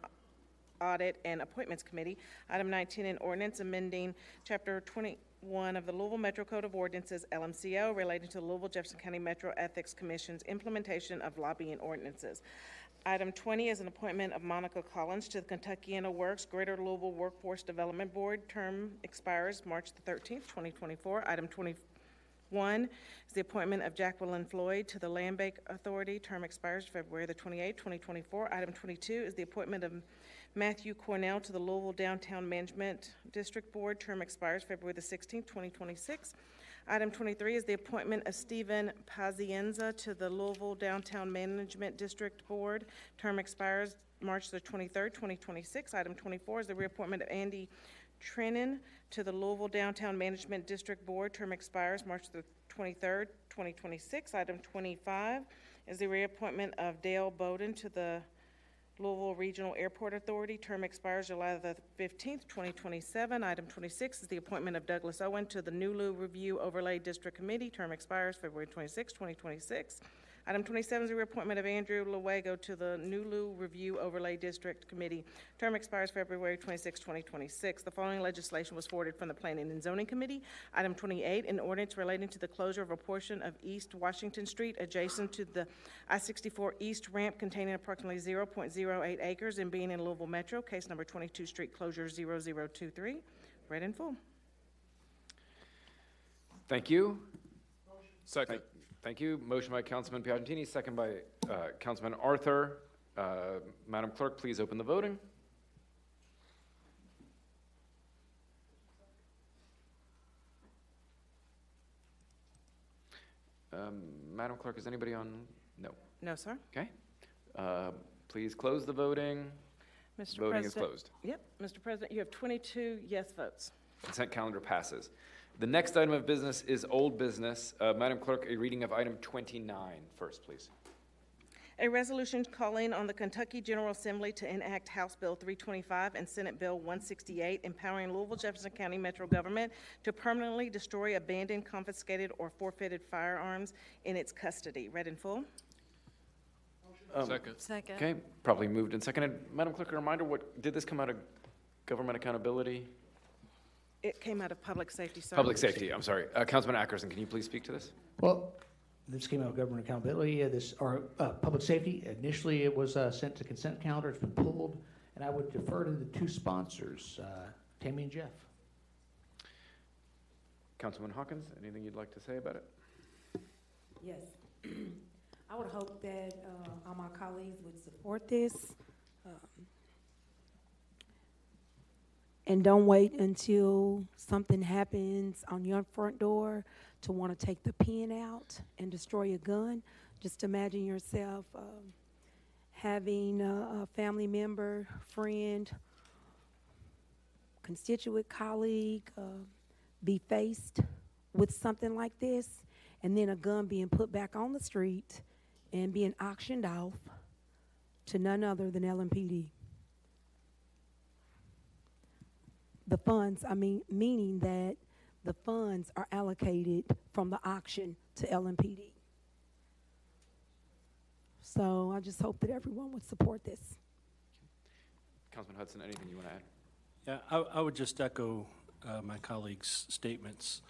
Audit and Appointments Committee. Item 19, an ordinance amending Chapter 21 of the Louisville Metro Code of Ordinances, LMCO, relating to the Louisville Jefferson County Metro Ethics Commission's implementation of lobbying ordinances. Item 20 is an appointment of Monica Collins to the Kentuckiana Works Greater Louisville Workforce Development Board. Term expires March the 13th, 2024. Item 21 is the appointment of Jacqueline Floyd to the Land Bank Authority. Term expires February the 28th, 2024. Item 22 is the appointment of Matthew Cornell to the Louisville Downtown Management District Board. Term expires February the 16th, 2026. Item 23 is the appointment of Stephen Pazienza to the Louisville Downtown Management District Board. Term expires March the 23rd, 2026. Item 24 is the reappointment of Andy Trennan to the Louisville Downtown Management District Board. Term expires March the 23rd, 2026. Item 25 is the reappointment of Dale Bowden to the Louisville Regional Airport Authority. Term expires July the 15th, 2027. Item 26 is the appointment of Douglas Owen to the Nulu Review Overlay District Committee. Term expires February 26, 2026. Item 27 is the reappointment of Andrew Luego to the Nulu Review Overlay District Committee. Term expires February 26, 2026. The following legislation was forwarded from the Planning and Zoning Committee. Item 28, an ordinance relating to the closure of a portion of East Washington Street adjacent to the I-64 East ramp containing approximately 0.08 acres and being in Louisville Metro. Case number 22, street closure 0023. Read in full. Thank you. Second. Thank you. Motion by Councilman Piagentini, second by Councilman Arthur. Madam Clerk, please open the voting. Madam Clerk, is anybody on? No. No, sir. Okay. Please close the voting. Mr. Voting President, is closed. Yep. Mr. President, you have 22 yes votes. Consent calendar passes. The next item of business is old business. Madam Clerk, a reading of item 29 first, please. A resolution calling on the Kentucky General Assembly to enact House Bill 325 and Senate Bill 168, empowering Louisville Jefferson County Metro government to permanently destroy abandoned, confiscated, or forfeited firearms in its custody. Read in full. Second. Okay, probably moved and seconded. Madam Clerk, a reminder, did this come out of government accountability? It came out of public safety, sir. Public safety, I'm sorry. Councilman Ackerson, can you please speak to this? Well, this came out of government accountability, public safety. Initially, it was sent to consent calendar. It's been pulled, and I would defer to the two sponsors, Tammy and Jeff. Councilman Hawkins, anything you'd like to say about it? Yes. I would hope that all my colleagues would support this. And don't wait until something happens on your front door to want to take the pin out and destroy a gun. Just imagine yourself having a family member, friend, constituent, colleague be faced with something like this, and then a gun being put back on the street and being auctioned off to none other than LMPD. The funds, meaning that the funds are allocated from the auction to LMPD. So I just hope that everyone would support this. Councilman Hudson, anything you want to add? Yeah, I would just echo my colleagues' statements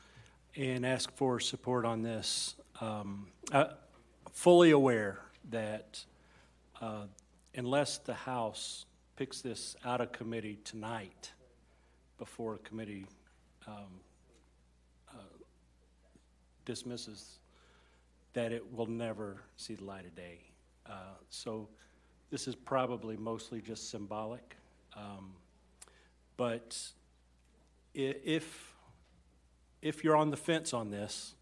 and ask for support on this. Fully aware that unless the House picks this out of committee tonight, before committee dismisses, that it will never see the light of day. So this is probably mostly just symbolic. But if you're on the fence on this,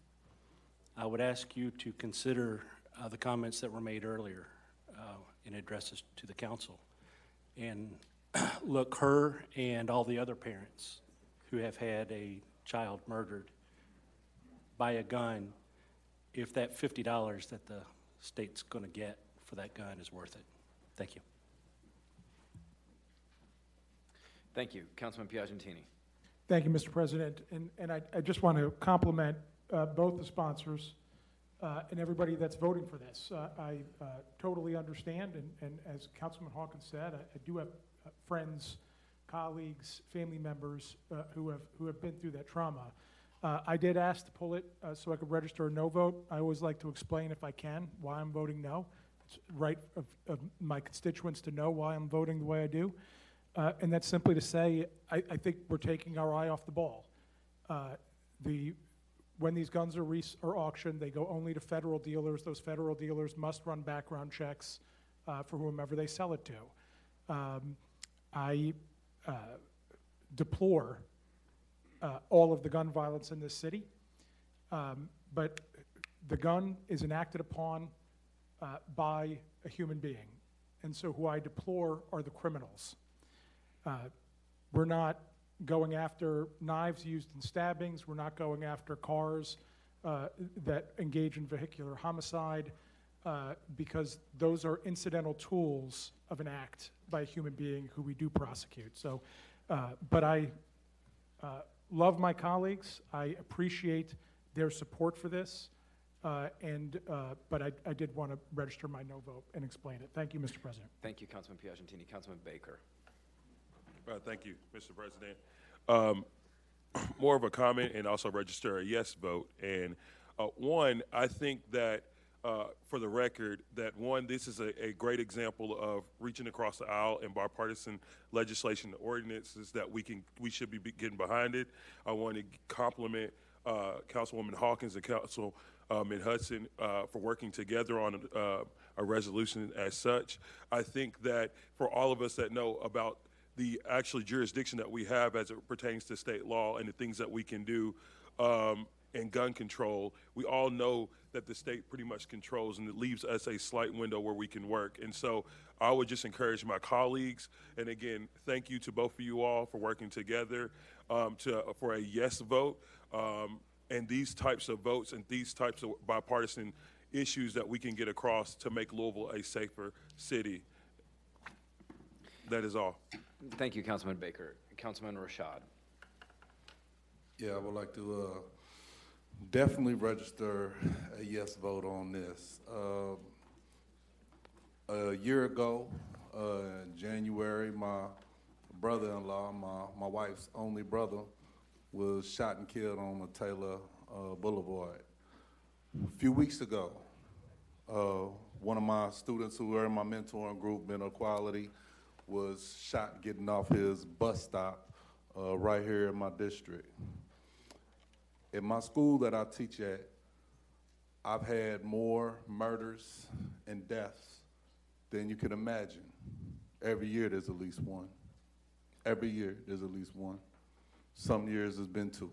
I would ask you to consider the comments that were made earlier in addresses to the council. And look, her and all the other parents who have had a child murdered by a gun, if that $50 that the state's going to get for that gun is worth it. Thank you. Thank you. Councilman Piagentini. Thank you, Mr. President. And I just want to compliment both the sponsors and everybody that's voting for this. I totally understand, and as Councilman Hawkins said, I do have friends, colleagues, family members who have been through that trauma. I did ask to pull it so I could register a no vote. I always like to explain, if I can, why I'm voting no. It's right of my constituents to know why I'm voting the way I do. And that's simply to say, I think we're taking our eye off the ball. When these guns are auctioned, they go only to federal dealers. Those federal dealers must run background checks for whomever they sell it to. I deplore all of the gun violence in this city, but the gun is enacted upon by a human being, and so who I deplore are the criminals. We're not going after knives used in stabbings. We're not going after cars that engage in vehicular homicide because those are incidental tools of an act by a human being who we do prosecute. So, but I love my colleagues. I appreciate their support for this. But I did want to register my no vote and explain it. Thank you, Mr. President. Thank you, Councilman Piagentini. Councilman Baker. Thank you, Mr. President. More of a comment and also register a yes vote. And one, I think that for the record, that one, this is a great example of reaching across the aisle and bipartisan legislation and ordinances that we should be getting behind it. I want to compliment Councilwoman Hawkins and Councilman Hudson for working together on a resolution as such. I think that for all of us that know about the actual jurisdiction that we have as it pertains to state law and the things that we can do in gun control, we all know that the state pretty much controls, and it leaves us a slight window where we can work. And so I would just encourage my colleagues, and again, thank you to both of you all for working together for a yes vote. And these types of votes and these types of bipartisan issues that we can get across to make Louisville a safer city. That is all. Thank you, Councilman Baker. Councilman Rashad. Yeah, I would like to definitely register a yes vote on this. A year ago, in January, my brother-in-law, my wife's only brother, was shot and killed on Taylor Boulevard. A few weeks ago, one of my students who were in my mentoring group, Mental Equality, was shot getting off his bus stop right here in my district. In my school that I teach at, I've had more murders and deaths than you can imagine. Every year there's at least one. Every year there's at least one. Some years it's been two.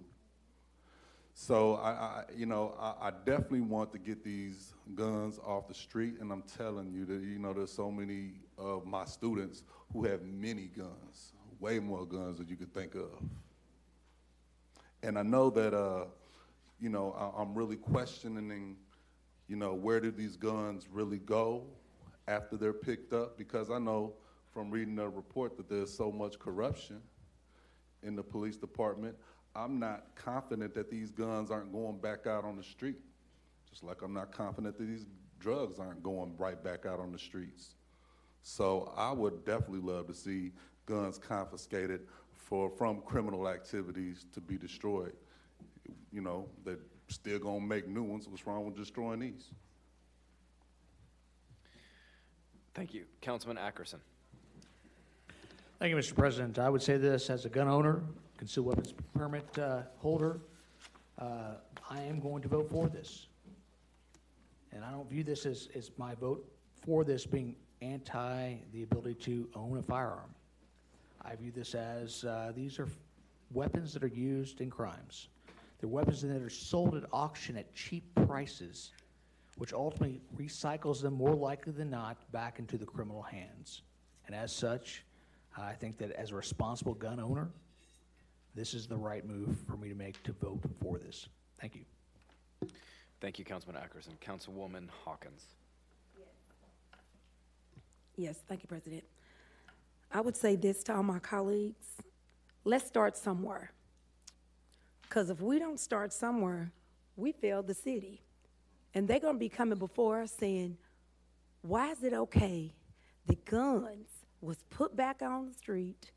So I definitely want to get these guns off the street, and I'm telling you that there's so many of my students who have many guns, way more guns than you could think of. And I know that I'm really questioning where do these guns really go after they're picked up, because I know from reading the report that there's so much corruption in the police department. I'm not confident that these guns aren't going back out on the street, just like I'm not confident that these drugs aren't going right back out on the streets. So I would definitely love to see guns confiscated from criminal activities to be destroyed. They're still gonna make new ones. What's wrong with destroying these? Thank you. Councilman Ackerson. Thank you, Mr. President. I would say this as a gun owner, concealed weapons permit holder, I am going to vote for this. And I don't view this as my vote for this being anti the ability to own a firearm. I view this as these are weapons that are used in crimes. They're weapons that are sold at auction at cheap prices, which ultimately recycles them more likely than not back into the criminal hands. And as such, I think that as a responsible gun owner, this is the right move for me to make to vote for this. Thank you. Thank you, Councilman Ackerson. Councilwoman Hawkins. Yes, thank you, President. I would say this to all my colleagues. Let's start somewhere. Because if we don't start somewhere, we fail the city. And they're going to be coming before us saying, why is it okay the guns was put back on the street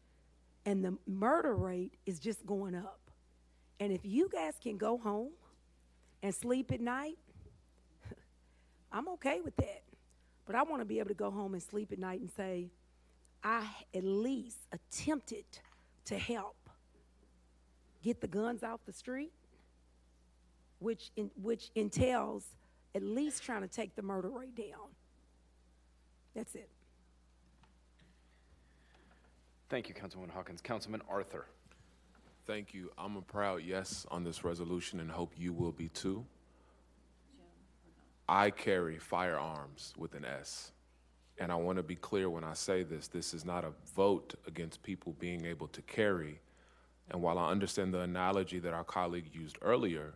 and the murder rate is just going up? And if you guys can go home and sleep at night, I'm okay with that. But I want to be able to go home and sleep at night and say, I at least attempted to help get the guns off the street, which entails at least trying to take the murder rate down. That's it. Thank you, Councilwoman Hawkins. Councilman Arthur. Thank you. I'm a proud yes on this resolution and hope you will be too. I carry firearms with an S. And I want to be clear when I say this, this is not a vote against people being able to carry. And while I understand the analogy that our colleague used earlier,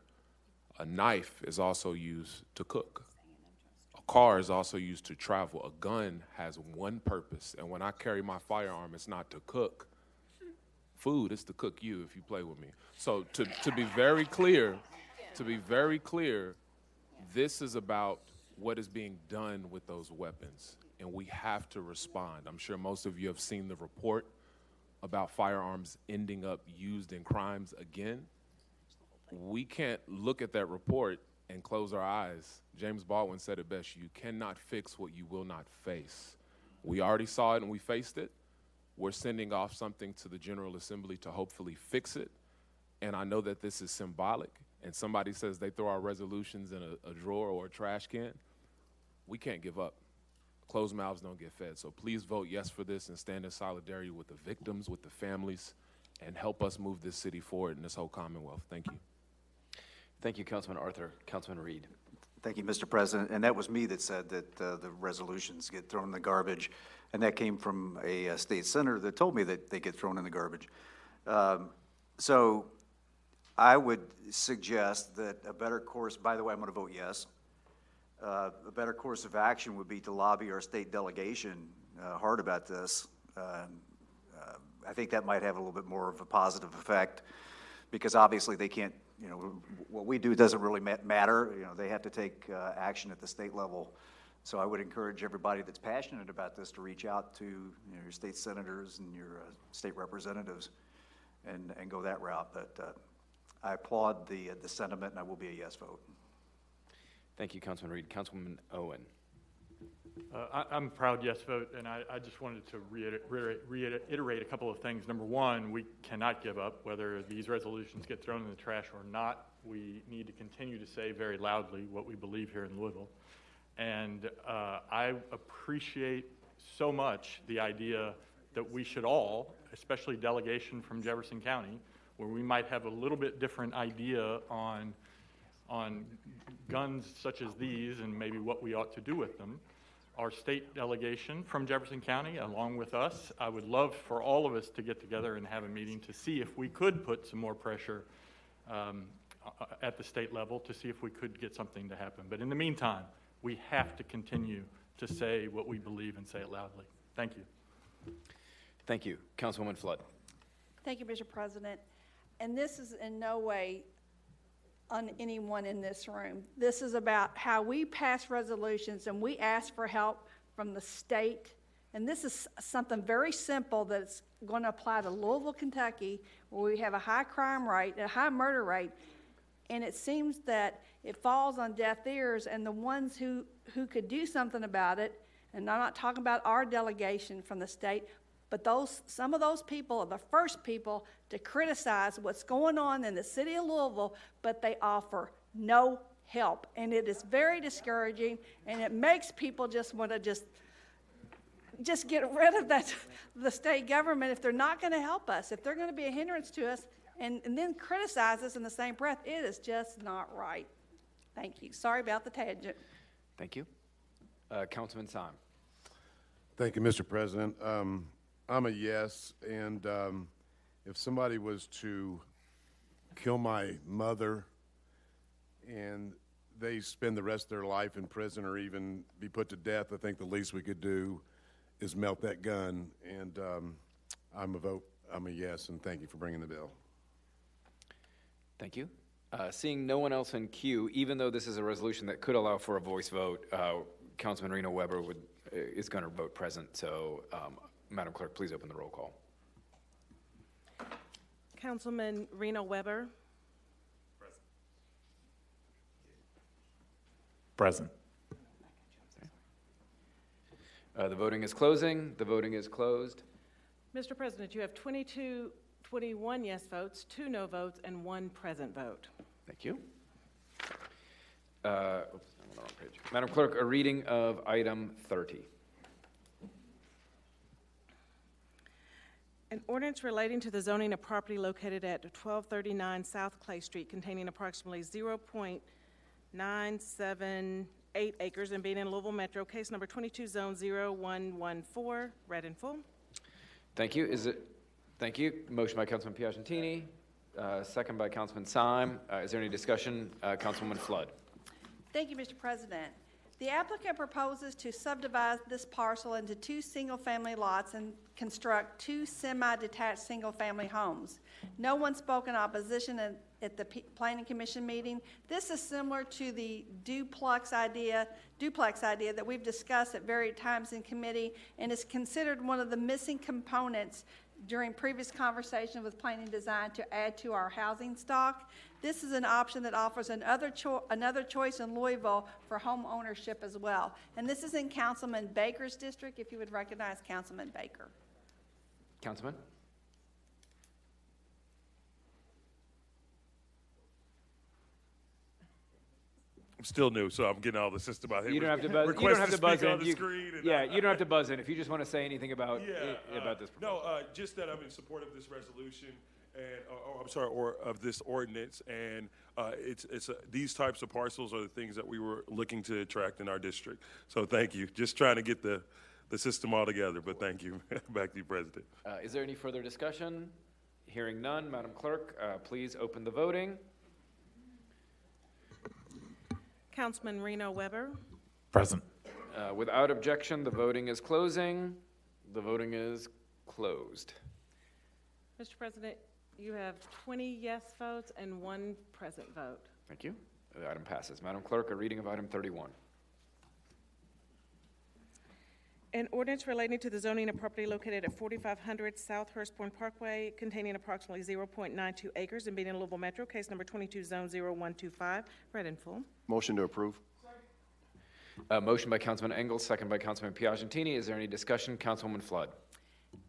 a knife is also used to cook. A car is also used to travel. A gun has one purpose. And when I carry my firearm, it's not to cook food, it's to cook you if you play with me. So to be very clear, this is about what is being done with those weapons. And we have to respond. I'm sure most of you have seen the report about firearms ending up used in crimes again. We can't look at that report and close our eyes. James Baldwin said it best, you cannot fix what you will not face. We already saw it and we faced it. We're sending off something to the General Assembly to hopefully fix it. And I know that this is symbolic, and somebody says they throw our resolutions in a drawer or a trash can. We can't give up. Closed mouths don't get fed. So please vote yes for this and stand in solidarity with the victims, with the families, and help us move this city forward in this whole Commonwealth. Thank you. Thank you, Councilman Arthur. Councilman Reed. Thank you, Mr. President. And that was me that said that the resolutions get thrown in the garbage. And that came from a state senator that told me that they get thrown in the garbage. So I would suggest that a better course, by the way, I'm going to vote yes. A better course of action would be to lobby our state delegation hard about this. I think that might have a little bit more of a positive effect because obviously they can't, what we do doesn't really matter. They have to take action at the state level. So I would encourage everybody that's passionate about this to reach out to your state senators and your state representatives and go that route. But I applaud the sentiment, and I will be a yes vote. Thank you, Councilman Reed. Councilwoman Owen. I'm a proud yes vote, and I just wanted to reiterate a couple of things. Number one, we cannot give up. Whether these resolutions get thrown in the trash or not, we need to continue to say very loudly what we believe here in Louisville. And I appreciate so much the idea that we should all, especially delegation from Jefferson County, where we might have a little bit different idea on guns such as these and maybe what we ought to do with them. Our state delegation from Jefferson County, along with us, I would love for all of us to get together and have a meeting to see if we could put some more pressure at the state level to see if we could get something to happen. But in the meantime, we have to continue to say what we believe and say it loudly. Thank you. Thank you. Councilwoman Flood. Thank you, Mr. President. And this is in no way on anyone in this room. This is about how we pass resolutions and we ask for help from the state. And this is something very simple that's going to apply to Louisville, Kentucky, where we have a high crime rate, a high murder rate. And it seems that it falls on deaf ears, and the ones who could do something about it, and I'm not talking about our delegation from the state, but some of those people are the first people to criticize what's going on in the city of Louisville, but they offer no help. And it is very discouraging, and it makes people just want to just get rid of the state government if they're not going to help us, if they're going to be a hindrance to us, and then criticize us in the same breath. It is just not right. Thank you. Sorry about the tangent. Thank you. Councilman Syme. Thank you, Mr. President. I'm a yes, and if somebody was to kill my mother and they spend the rest of their life in prison or even be put to death, I think the least we could do is melt that gun, and I'm a yes, and thank you for bringing the bill. Thank you. Seeing no one else in queue, even though this is a resolution that could allow for a voice vote, Councilman Reno Weber is going to vote present. So, Madam Clerk, please open the roll call. Councilman Reno Weber. Present. The voting is closing. The voting is closed. Mr. President, you have 21 yes votes, 2 no votes, and 1 present vote. Thank you. Oops, I'm on the wrong page. Madam Clerk, a reading of item 30. An ordinance relating to the zoning of property located at 1239 South Clay Street containing approximately 0.978 acres and being in Louisville Metro, case number 22, zone 0114, read in full. Thank you. Thank you. Motion by Councilman Piagentini, second by Councilman Syme. Is there any discussion? Councilwoman Flood. Thank you, Mr. President. The applicant proposes to subdivide this parcel into 2 single-family lots and construct 2 semi-detached single-family homes. No one spoke in opposition at the Planning Commission meeting. This is similar to the duplex idea that we've discussed at various times in committee, and is considered one of the missing components during previous conversation with planning design to add to our housing stock. This is an option that offers another choice in Louisville for home ownership as well. And this is in Councilman Baker's district, if you would recognize Councilman Baker. Councilman? I'm still new, so I'm getting all the system out here. You don't have to buzz. You don't have to buzz in. You don't have to buzz in. If you just want to say anything about about this proposal. No, just that I'm in support of this resolution and or of this ordinance, and these types of parcels are the things that we were looking to attract in our district. So thank you. Just trying to get the system all together, but thank you. Back to you, President. Is there any further discussion? Hearing none, Madam Clerk, please open the voting. Councilman Reno Weber. Present. Without objection, the voting is closing. The voting is closed. Mr. President, you have 20 yes votes and 1 present vote. Thank you. The item passes. Madam Clerk, a reading of item 31. An ordinance relating to the zoning of property located at 4500 South Hurstbourne Parkway containing approximately 0.92 acres and being in Louisville Metro, case number 22, zone 0125, read in full. Motion to approve. Motion by Councilman Engels, second by Councilman Piagentini. Is there any discussion? Councilwoman Flood.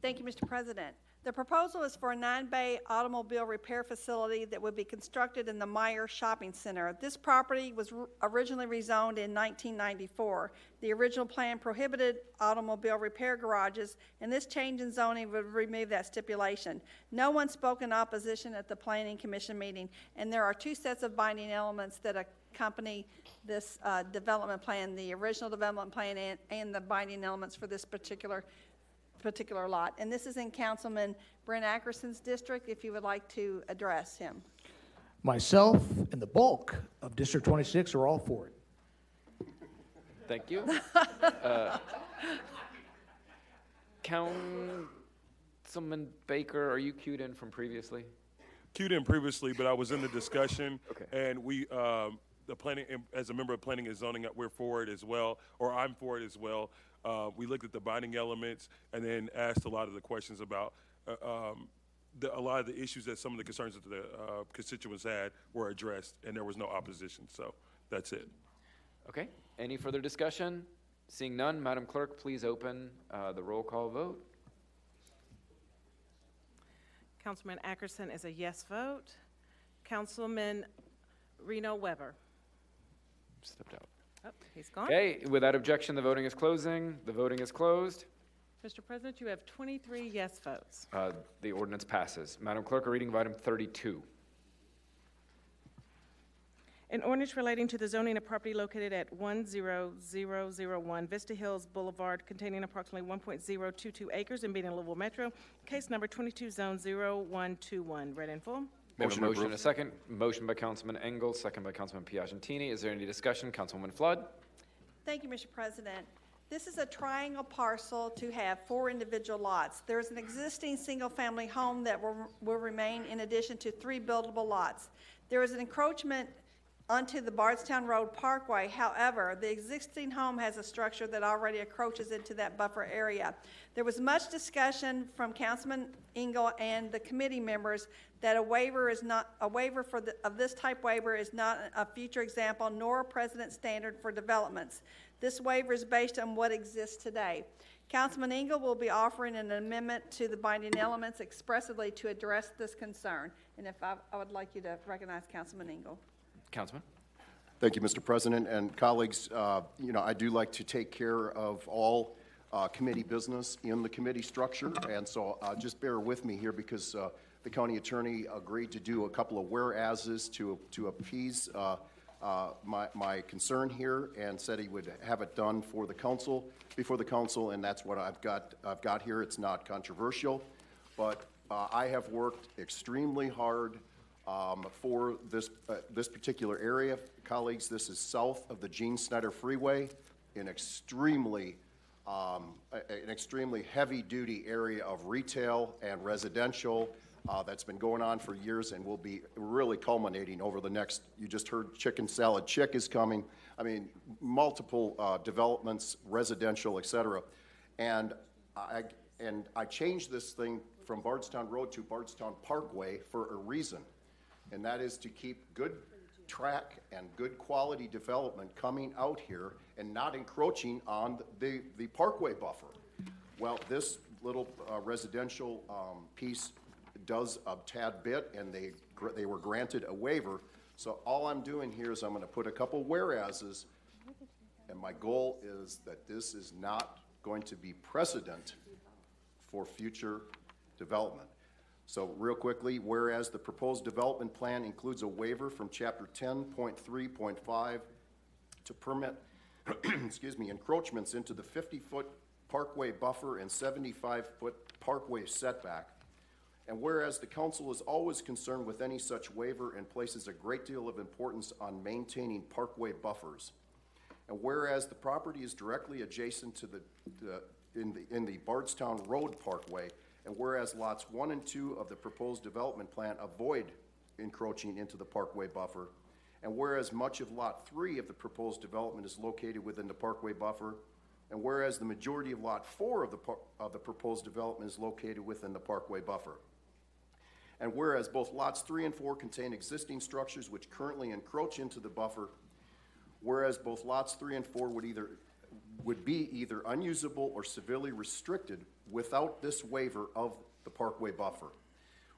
Thank you, Mr. President. The proposal is for a 9-bay automobile repair facility that would be constructed in the Meyer Shopping Center. This property was originally rezoned in 1994. The original plan prohibited automobile repair garages, and this change in zoning would remove that stipulation. No one spoke in opposition at the Planning Commission meeting, and there are 2 sets of binding elements that accompany this development plan, the original development plan and the binding elements for this particular lot. And this is in Councilman Brent Ackerson's district, if you would like to address him. Myself and the bulk of District 26 are all for it. Thank you. Councilman Baker, are you queued in from previously? Queued in previously, but I was in the discussion, okay. And we, the planning, as a member of planning and zoning, we're for it as well, or I'm for it as well. We looked at the binding elements and then asked a lot of the questions about a lot of the issues that some of the concerns that the constituents had were addressed, and there was no opposition. So that's it. Okay. Any further discussion? Seeing none, Madam Clerk, please open the roll call vote. Councilman Ackerson is a yes vote. Councilman Reno Weber. Stepped out. Oh, he's gone. Okay, without objection, the voting is closing. The voting is closed. Mr. President, you have 23 yes votes. The ordinance passes. Madam Clerk, a reading of item 32. An ordinance relating to the zoning of property located at 10001 Vista Hills Boulevard containing approximately 1.022 acres and being in Louisville Metro, case number 22, zone 0121, read in full. We have a motion and a second. Motion by Councilman Engels, second by Councilman Piagentini. Is there any discussion? Councilwoman Flood. Thank you, Mr. President. This is a triangle parcel to have 4 individual lots. There's an existing single-family home that will remain in addition to 3 buildable lots. There is an encroachment onto the Bardstown Road Parkway. However, the existing home has a structure that already encroaches into that buffer area. There was much discussion from Councilman Engel and the committee members that a waiver of this type waiver is not a future example nor a precedent standard for developments. This waiver is based on what exists today. Councilman Engel will be offering an amendment to the binding elements expressly to address this concern. And if I would like you to recognize Councilman Engel. Councilman? Thank you, Mr. President and colleagues. I do like to take care of all committee business in the committee structure, and so just bear with me here because the county attorney agreed to do a couple of whereases to appease my concern here, and said he would have it done before the council, and that's what I've got here. It's not controversial, but I have worked extremely hard for this particular area. Colleagues, this is south of the Gene Snyder Freeway, an extremely heavy-duty area of retail and residential that's been going on for years and will be really culminating over the next, you just heard Chicken Salad Chick is coming. I mean, multiple developments, residential, et cetera. And I changed this thing from Bardstown Road to Bardstown Parkway for a reason, and that is to keep good track and good quality development coming out here and not encroaching on the parkway buffer. Well, this little residential piece does a tad bit, and they were granted a waiver. So all I'm doing here is I'm going to put a couple whereases, and my goal is that this is not going to be precedent for future development. So real quickly, whereas the proposed development plan includes a waiver from Chapter 10.3.5 to permit encroachments into the 50-foot parkway buffer and 75-foot parkway setback. And whereas the council is always concerned with any such waiver and places a great deal of importance on maintaining parkway buffers. And whereas the property is directly adjacent to in the Bardstown Road Parkway, and whereas lots 1 and 2 of the proposed development plan avoid encroaching into the parkway buffer, and whereas much of lot 3 of the proposed development is located within the parkway buffer, and whereas the majority of lot 4 of the proposed development is located within the parkway buffer, and whereas both lots 3 and 4 contain existing structures which currently encroach into the buffer, whereas both lots 3 and 4 would be either unusable or severely restricted without this waiver of the parkway buffer.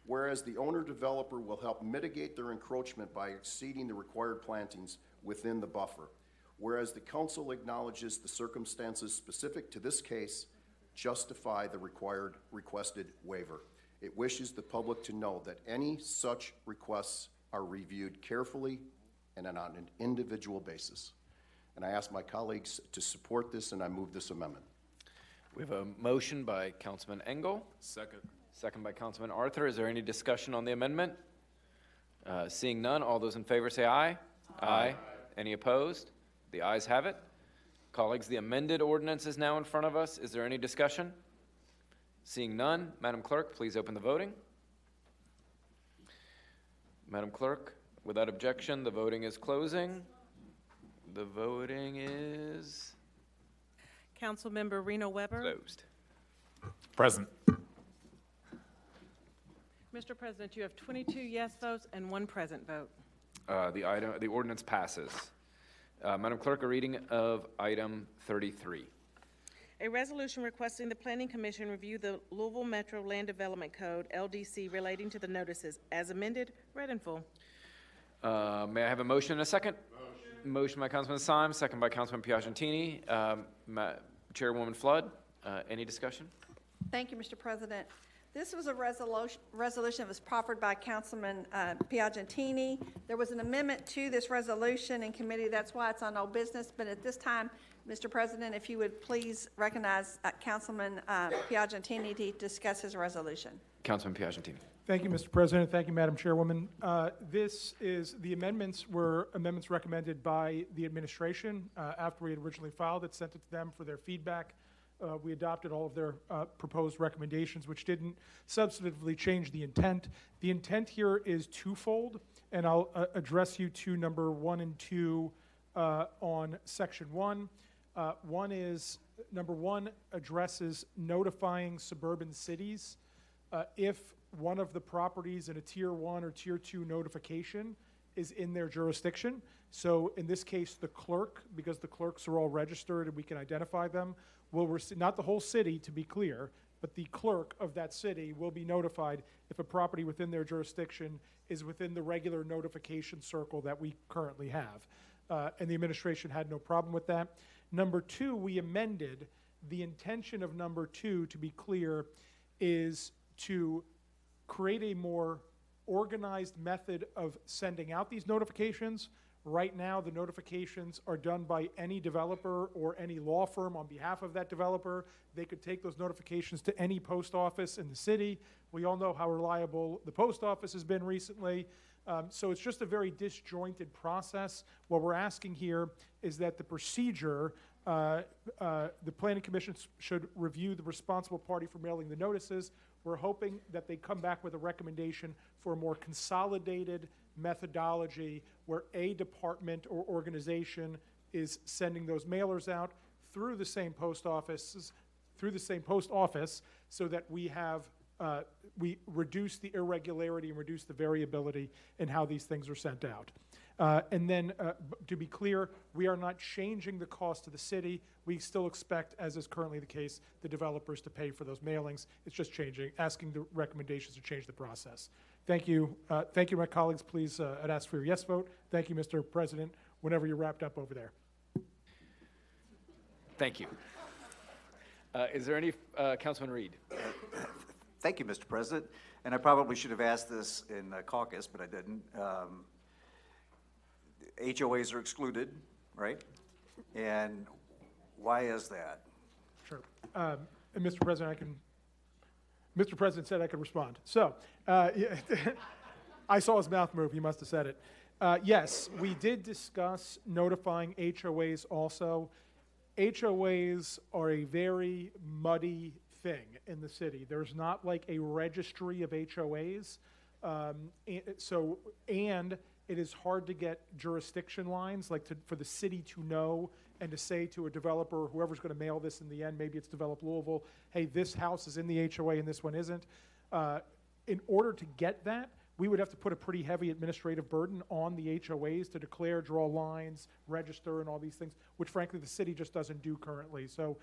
Whereas the owner-developer will help mitigate their encroachment by exceeding the required plantings within the buffer. Whereas the council acknowledges the circumstances specific to this case justify the requested waiver. It wishes the public to know that any such requests are reviewed carefully and on an individual basis. And I ask my colleagues to support this, and I move this amendment. We have a motion by Councilman Engel. Second. Second by Councilman Arthur. Is there any discussion on the amendment? Seeing none, all those in favor say aye. Aye. Any opposed? The ayes have it. Colleagues, the amended ordinance is now in front of us. Is there any discussion? Seeing none, Madam Clerk, please open the voting. Madam Clerk, without objection, the voting is closing. The voting is Councilmember Reno Weber. closed. Present. Mr. President, you have 22 yes votes and 1 present vote. The ordinance passes. Madam Clerk, a reading of item 33. A resolution requesting the Planning Commission review the Louisville Metro Land Development Code, LDC, relating to the notices as amended, read in full. May I have a motion and a second? Motion by Councilman Symes, second by Councilman Piagentini. Chairwoman Flood, any discussion? Thank you, Mr. President. This was a resolution that was proffered by Councilman Piagentini. There was an amendment to this resolution in committee. That's why it's on old business. But at this time, Mr. President, if you would please recognize Councilman Piagentini to discuss his resolution. Councilman Piagentini. Thank you, Mr. President. Thank you, Madam Chairwoman. The amendments were amendments recommended by the administration after we had originally filed it, sent it to them for their feedback. We adopted all of their proposed recommendations, which didn't substantively change the intent. The intent here is twofold. and I'll address you to number 1 and 2 on section 1. Number 1 addresses notifying suburban cities if one of the properties in a Tier 1 or Tier 2 notification is in their jurisdiction. So in this case, the clerk, because the clerks are all registered and we can identify them, will receive, not the whole city to be clear, but the clerk of that city will be notified if a property within their jurisdiction is within the regular notification circle that we currently have. And the administration had no problem with that. Number 2, we amended. The intention of number 2, to be clear, is to create a more organized method of sending out these notifications. Right now, the notifications are done by any developer or any law firm on behalf of that developer. They could take those notifications to any post office in the city. We all know how reliable the post office has been recently. So it's just a very disjointed process. What we're asking here is that the procedure, the Planning Commission should review the responsible party for mailing the notices. We're hoping that they come back with a recommendation for a more consolidated methodology where a department or organization is sending those mailers out through the same post office, so that we have we reduce the irregularity and reduce the variability in how these things are sent out. And then, to be clear, we are not changing the cost to the city. We still expect, as is currently the case, the developers to pay for those mailings. It's just asking the recommendations to change the process. Thank you. Thank you, my colleagues. Please, I'd ask for your yes vote. Thank you, Mr. President, whenever you're wrapped up over there. Thank you. Is there any, Councilman Reed? Thank you, Mr. President. And I probably should have asked this in caucus, but I didn't. HOAs are excluded, right? And why is that? Sure. And Mr. President, Mr. President said I could respond. So, I saw his mouth move. He must have said it. Yes, we did discuss notifying HOAs also. HOAs are a very muddy thing in the city. There's not like a registry of HOAs. And it is hard to get jurisdiction lines, like for the city to know and to say to a developer, whoever's going to mail this in the end, maybe it's Develop Louisville, hey, this house is in the HOA and this one isn't. In order to get that, we would have to put a pretty heavy administrative burden on the HOAs to declare, draw lines, register, and all these things, which frankly the city just doesn't do currently. So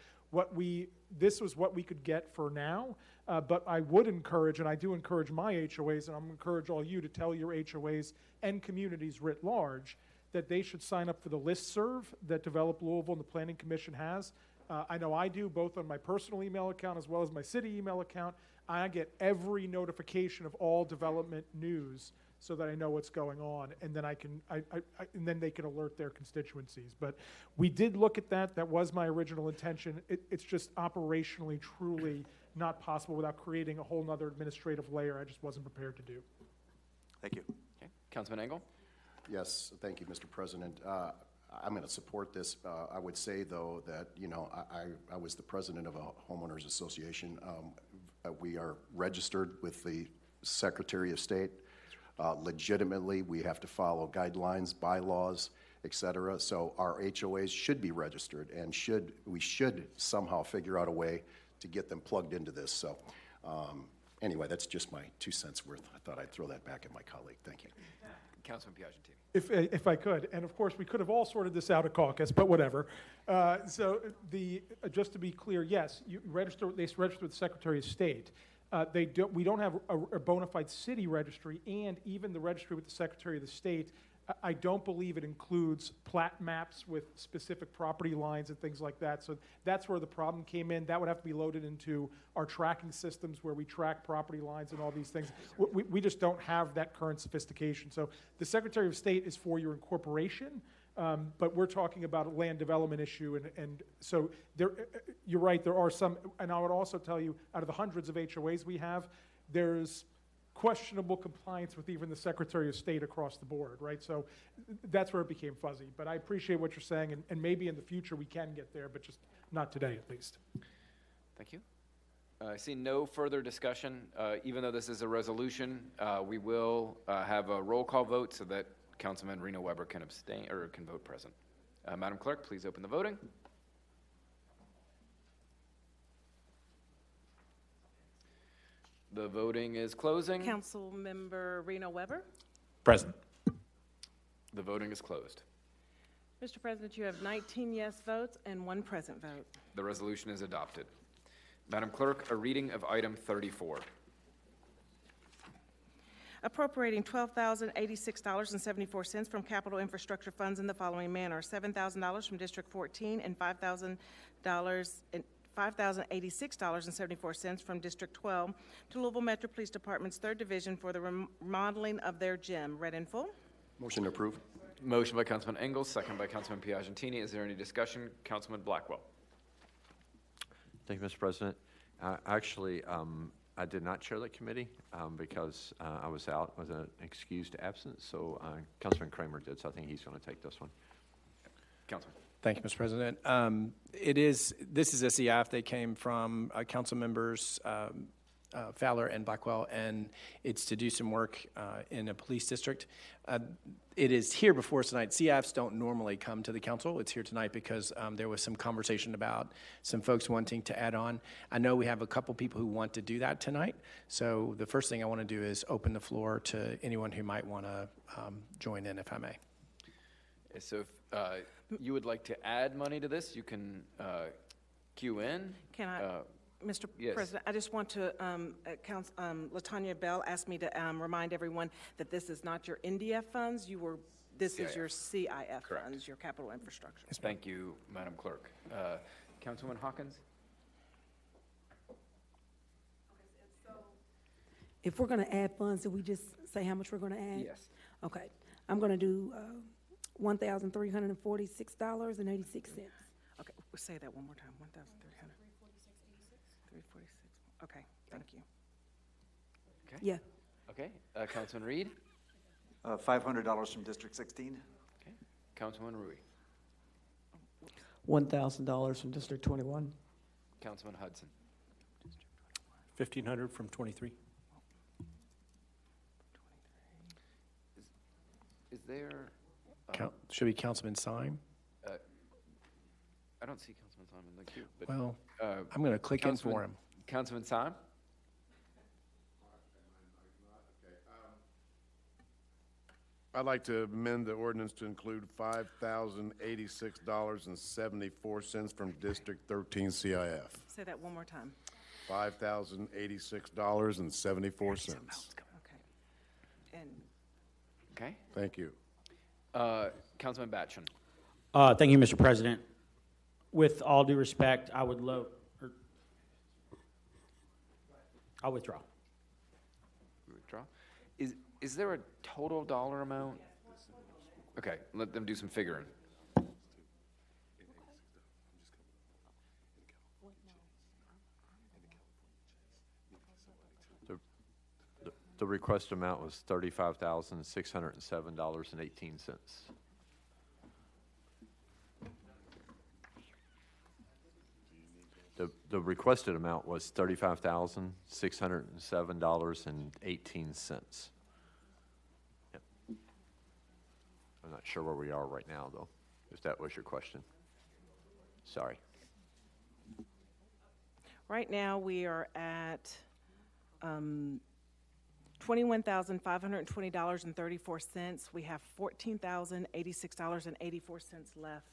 this was what we could get for now, but I would encourage, and I do encourage my HOAs, and I'm going to encourage all you to tell your HOAs and communities writ large that they should sign up for the listserv that Develop Louisville and the Planning Commission has. I know I do, both on my personal email account as well as my city email account. I get every notification of all development news so that I know what's going on, and then and then they can alert their constituencies. But we did look at that. That was my original intention. It's just operationally truly not possible without creating a whole nother administrative layer I just wasn't prepared to do. Thank you. Okay. Councilman Engel? Yes, thank you, Mr. President. I'm going to support this. I would say, though, that, I was the president of a homeowners association. We are registered with the Secretary of State. Legitimately, we have to follow guidelines, bylaws, et cetera. So our HOAs should be registered, and we should somehow figure out a way to get them plugged into this. So anyway, that's just my 2 cents worth. I thought I'd throw that back at my colleague. Thank you. Councilman Piagentini. If I could, and of course we could have all sorted this out at caucus, but whatever. Just to be clear, yes, they register with the Secretary of State. We don't have a bona fide city registry, and even the registry with the Secretary of the State, I don't believe it includes plat maps with specific property lines and things like that. So that's where the problem came in. That would have to be loaded into our tracking systems where we track property lines and all these things. We just don't have that current sophistication. So the Secretary of State is for your incorporation, but we're talking about a land development issue. And so you're right, there are some, and I would also tell you, out of the hundreds of HOAs we have, there's questionable compliance with even the Secretary of State across the board, right? So that's where it became fuzzy. But I appreciate what you're saying, and maybe in the future we can get there, but just not today at least. Thank you. I see no further discussion. Even though this is a resolution, we will have a roll call vote so that Councilman Reno Weber can abstain or can vote present. Madam Clerk, please open the voting. The voting is closing. Councilmember Reno Weber? Present. The voting is closed. Mr. President, you have 19 yes votes and 1 present vote. The resolution is adopted. Madam Clerk, a reading of item 34. Appropriating $12,086.74 from capital infrastructure funds in the following manner: $7,000 from District 14 and $5,086.74 from District 12 to Louisville Metro Police Department's 3rd Division for the remodeling of their gym. Read in full. Motion approved. Motion by Councilman Engels, second by Councilman Piagentini. Is there any discussion? Councilman Blackwell. Thank you, Mr. President. Actually, I did not chair the committee because I was out with an excused absence, so Councilman Kramer did, so I think he's going to take this one. Councilman. Thank you, Mr. President. This is a CIF. They came from council members Fowler and Blackwell, and it's to do some work in a police district. It is here before us tonight. CIFs don't normally come to the council. It's here tonight because there was some conversation about some folks wanting to add on. I know we have a couple people who want to do that tonight, so the first thing I want to do is open the floor to anyone who might want to join in, if I may. So if you would like to add money to this, you can queue in. Can I, Mr. Yes. President, I just want to, LaTanya Bell asked me to remind everyone that this is not your NDF funds. This is your CIF funds, your capital infrastructure. Thank you, Madam Clerk. Councilman Hawkins? If we're going to add funds, did we just say how much we're going to add? Yes. Okay. I'm going to do $1,346.86. Okay, we'll say that one more time. 1,300. 346. Okay, thank you. Okay. Yeah. Okay. Councilman Reed? $500 from District 16. Okay. Councilman Rui? $1,000 from District 21. Councilman Hudson? $1,500 from 23. Is there... should be Councilman Syme? I don't see Councilman Syme in the queue. But, Well, I'm going to click in for him. Councilman Syme? I'd like to amend the ordinance to include $5,086.74 from District 13 CIF. Say that one more time. $5,086.74. Okay. And okay. Thank you. Councilman Batchin? Thank you, Mr. President. With all due respect, I'll withdraw. Withdraw. Is there a total dollar amount? Okay, let them do some figuring. The request amount was $35,607.18. The requested amount was $35,607.18. Yep. I'm not sure where we are right now, though, if that was your question. Sorry. right now, we are at $21,520.34. We have $14,086.84 left.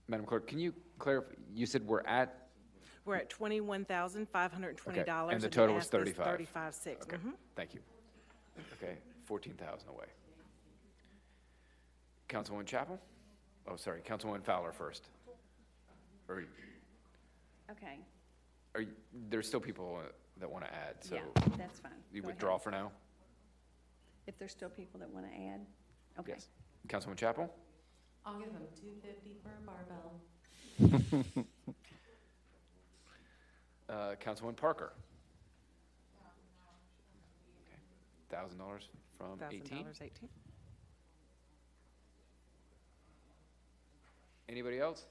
Madam Clerk, can you clarify, you said we're at? We're at $21,520. Okay, and the total was 35. 35,600. Okay, thank you. Okay, 14,000 away. Councilwoman Chapel? Oh, sorry, Councilwoman Fowler first. Okay. There's still people that want to add, so. Yeah, that's fine. You Go withdraw ahead. for now? If there's still people that want to add? Okay. Yes. Councilwoman Chapel? I'll give them $250 for a barbell. Councilwoman Parker? Okay. $1,000 from 18? $1,000, 18. Anybody else?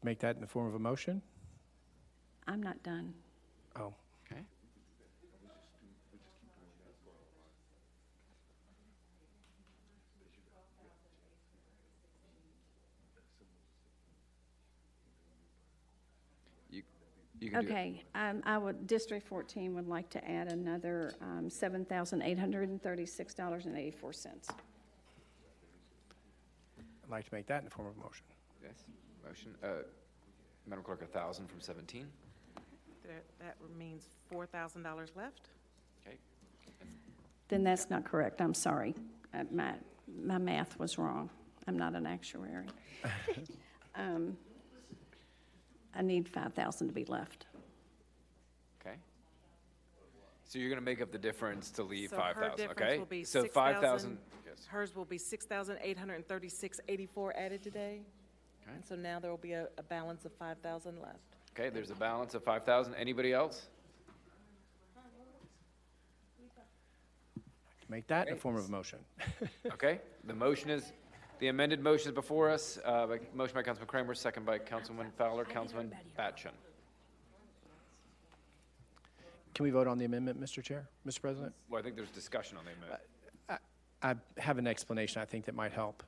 make that in the form of a motion? I'm not done. Oh. Okay. You can do it. Okay, District 14 would like to add another $7,836.84. I'd like to make that in the form of a motion. Yes, motion. Madam Clerk, 1,000 from 17. That means $4,000 left? Okay. Then that's not correct, I'm sorry. My math was wrong. I'm not an actuary. I need 5,000 to be left. Okay. So you're going to make up the difference to leave So 5,000, her okay? difference will be So 6,000. 5,000, yes. Hers will be $6,836.84 added today. Okay. And so now there will be a balance of 5,000 left. Okay, there's a balance of 5,000. Anybody else? Make that in the form of a motion. Okay, the amended motion is before us. Motion by Councilman Kramer, second by Councilman Fowler, Councilman Batchin. Can we vote on the amendment, Mr. Chair, Mr. President? Well, I think there's discussion on the amendment. I have an explanation I think that might help,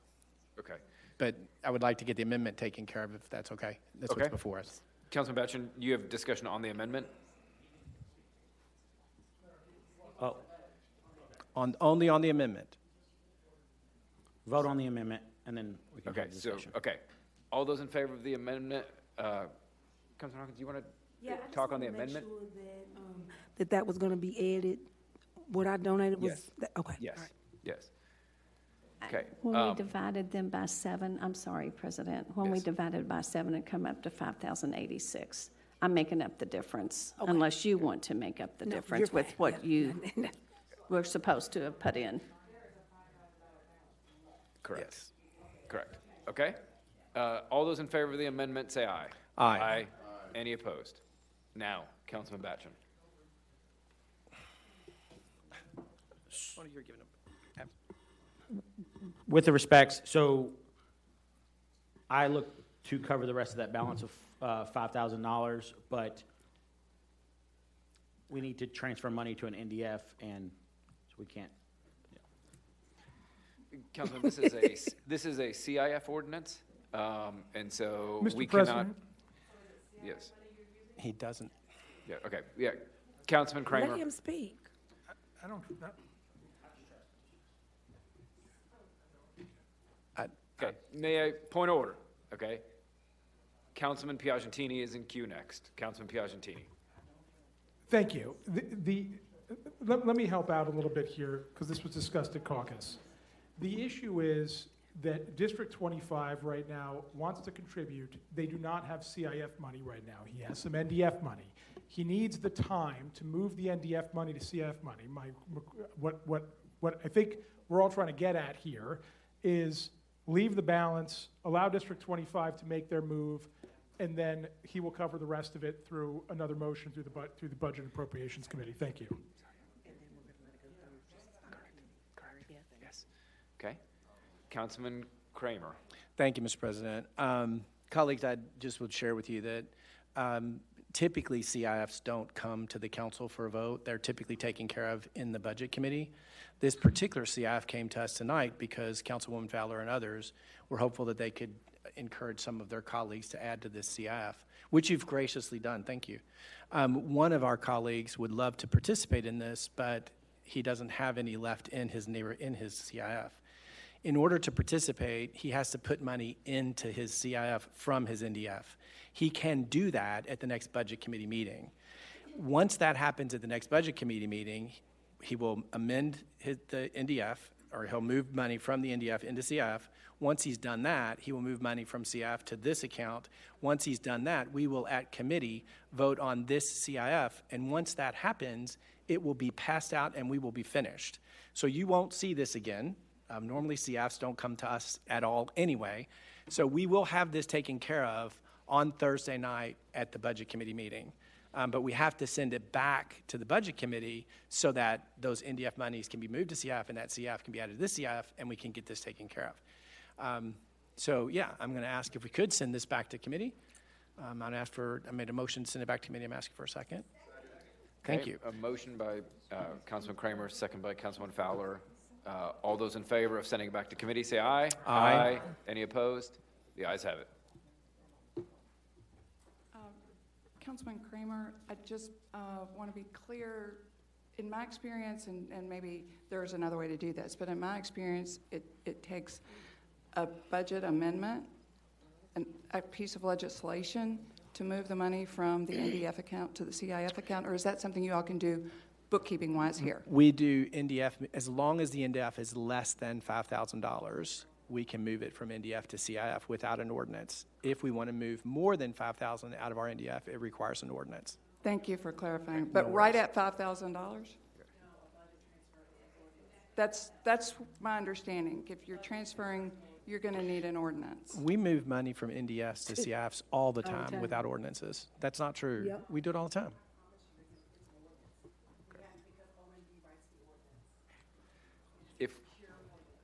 Okay. but I would like to get the amendment taken care of if that's okay. That's Okay. what's before us. Councilman Batchin, you have discussion on the amendment? Oh, Only on the amendment. vote on the amendment, and then we can Okay, have the so, discussion. okay. All those in favor of the amendment, Councilman Hawkins, do you want to talk on the amendment? That was going to be added. What I donated was, Yes. Okay. Yes, all right. yes. Okay. When we divided them by 7, I'm sorry, President, when we Yes. divided by 7 and come up to 5,086, I'm making up the difference, unless you want to make up the No, difference you're with fine. what Yeah. you were supposed to have put in. Correct. Yes. Correct. Okay. All those in favor of the amendment, say aye. Aye. Any opposed? Now, Councilman Batchin. What are you giving them? With the respects, so I look to cover the rest of that balance of $5,000, but we need to transfer money to an NDF, and so we can't. Councilman, this is a CIF ordinance, and so Mr. we President? cannot. Yes. He doesn't. Yeah. Okay. Yeah. Councilman Kramer. Let him speak. I don't, Okay. May I point of order? Okay. Councilman Piagentini is in queue next. Councilman Piagentini. thank you. Let me help out a little bit here, because this was discussed at caucus. The issue is that District 25 right now wants to contribute. They do not have CIF money right now. He has some NDF money. He needs the time to move the NDF money to CIF money. What I think we're all trying to get at here is leave the balance, allow District 25 to make their move, and then he will cover the rest of it through another motion through the Budget and Appropriations Committee. Thank you. Yes. Okay. Councilman Kramer. Thank you, Mr. President. Colleagues, I just would share with you that typically CIFs don't come to the council for a vote. They're typically taken care of in the Budget Committee. This particular CIF came to us tonight because Councilwoman Fowler and others were hopeful that they could encourage some of their colleagues to add to this CIF, which you've graciously done. Thank you. One of our colleagues would love to participate in this, but he doesn't have any left in his CIF. In order to participate, he has to put money into his CIF from his NDF. He can do that at the next Budget Committee meeting. Once that happens at the next Budget Committee meeting, he will amend the NDF, or he'll move money from the NDF into CIF. Once he's done that, he will move money from CIF to this account. Once he's done that, we will, at committee, vote on this CIF. And once that happens, it will be passed out and we will be finished. So you won't see this again. Normally, CIFs don't come to us at all anyway. So we will have this taken care of on Thursday night at the Budget Committee meeting. But we have to send it back to the Budget Committee so that those NDF monies can be moved to CIF and that CIF can be added to this CIF and we can get this taken care of. So yeah, I'm going to ask if we could send this back to committee I made a motion to send it back to committee. I'm asking for a second. Thank Okay, you. A motion by Councilman Kramer, second by Councilman Fowler. All those in favor of sending it back to committee, say aye. Aye. Any opposed? The ayes have it. Councilman Kramer, I just want to be clear. In my experience, and maybe there's another way to do this, but in my experience, it takes a budget amendment, a piece of legislation to move the money from the NDF account to the CIF account, or is that something you all can do bookkeeping-wise here? We do NDF, as long as the NDF is less than $5,000, we can move it from NDF to CIF without an ordinance. If we want to move more than $5,000 out of our NDF, it requires an ordinance. Thank you for clarifying. But right at $5,000? That's my understanding. If you're transferring, you're going to need an ordinance. We move money from NDFs to CIFs all the time without ordinances. That's not true. Yep. We do it all the time. If,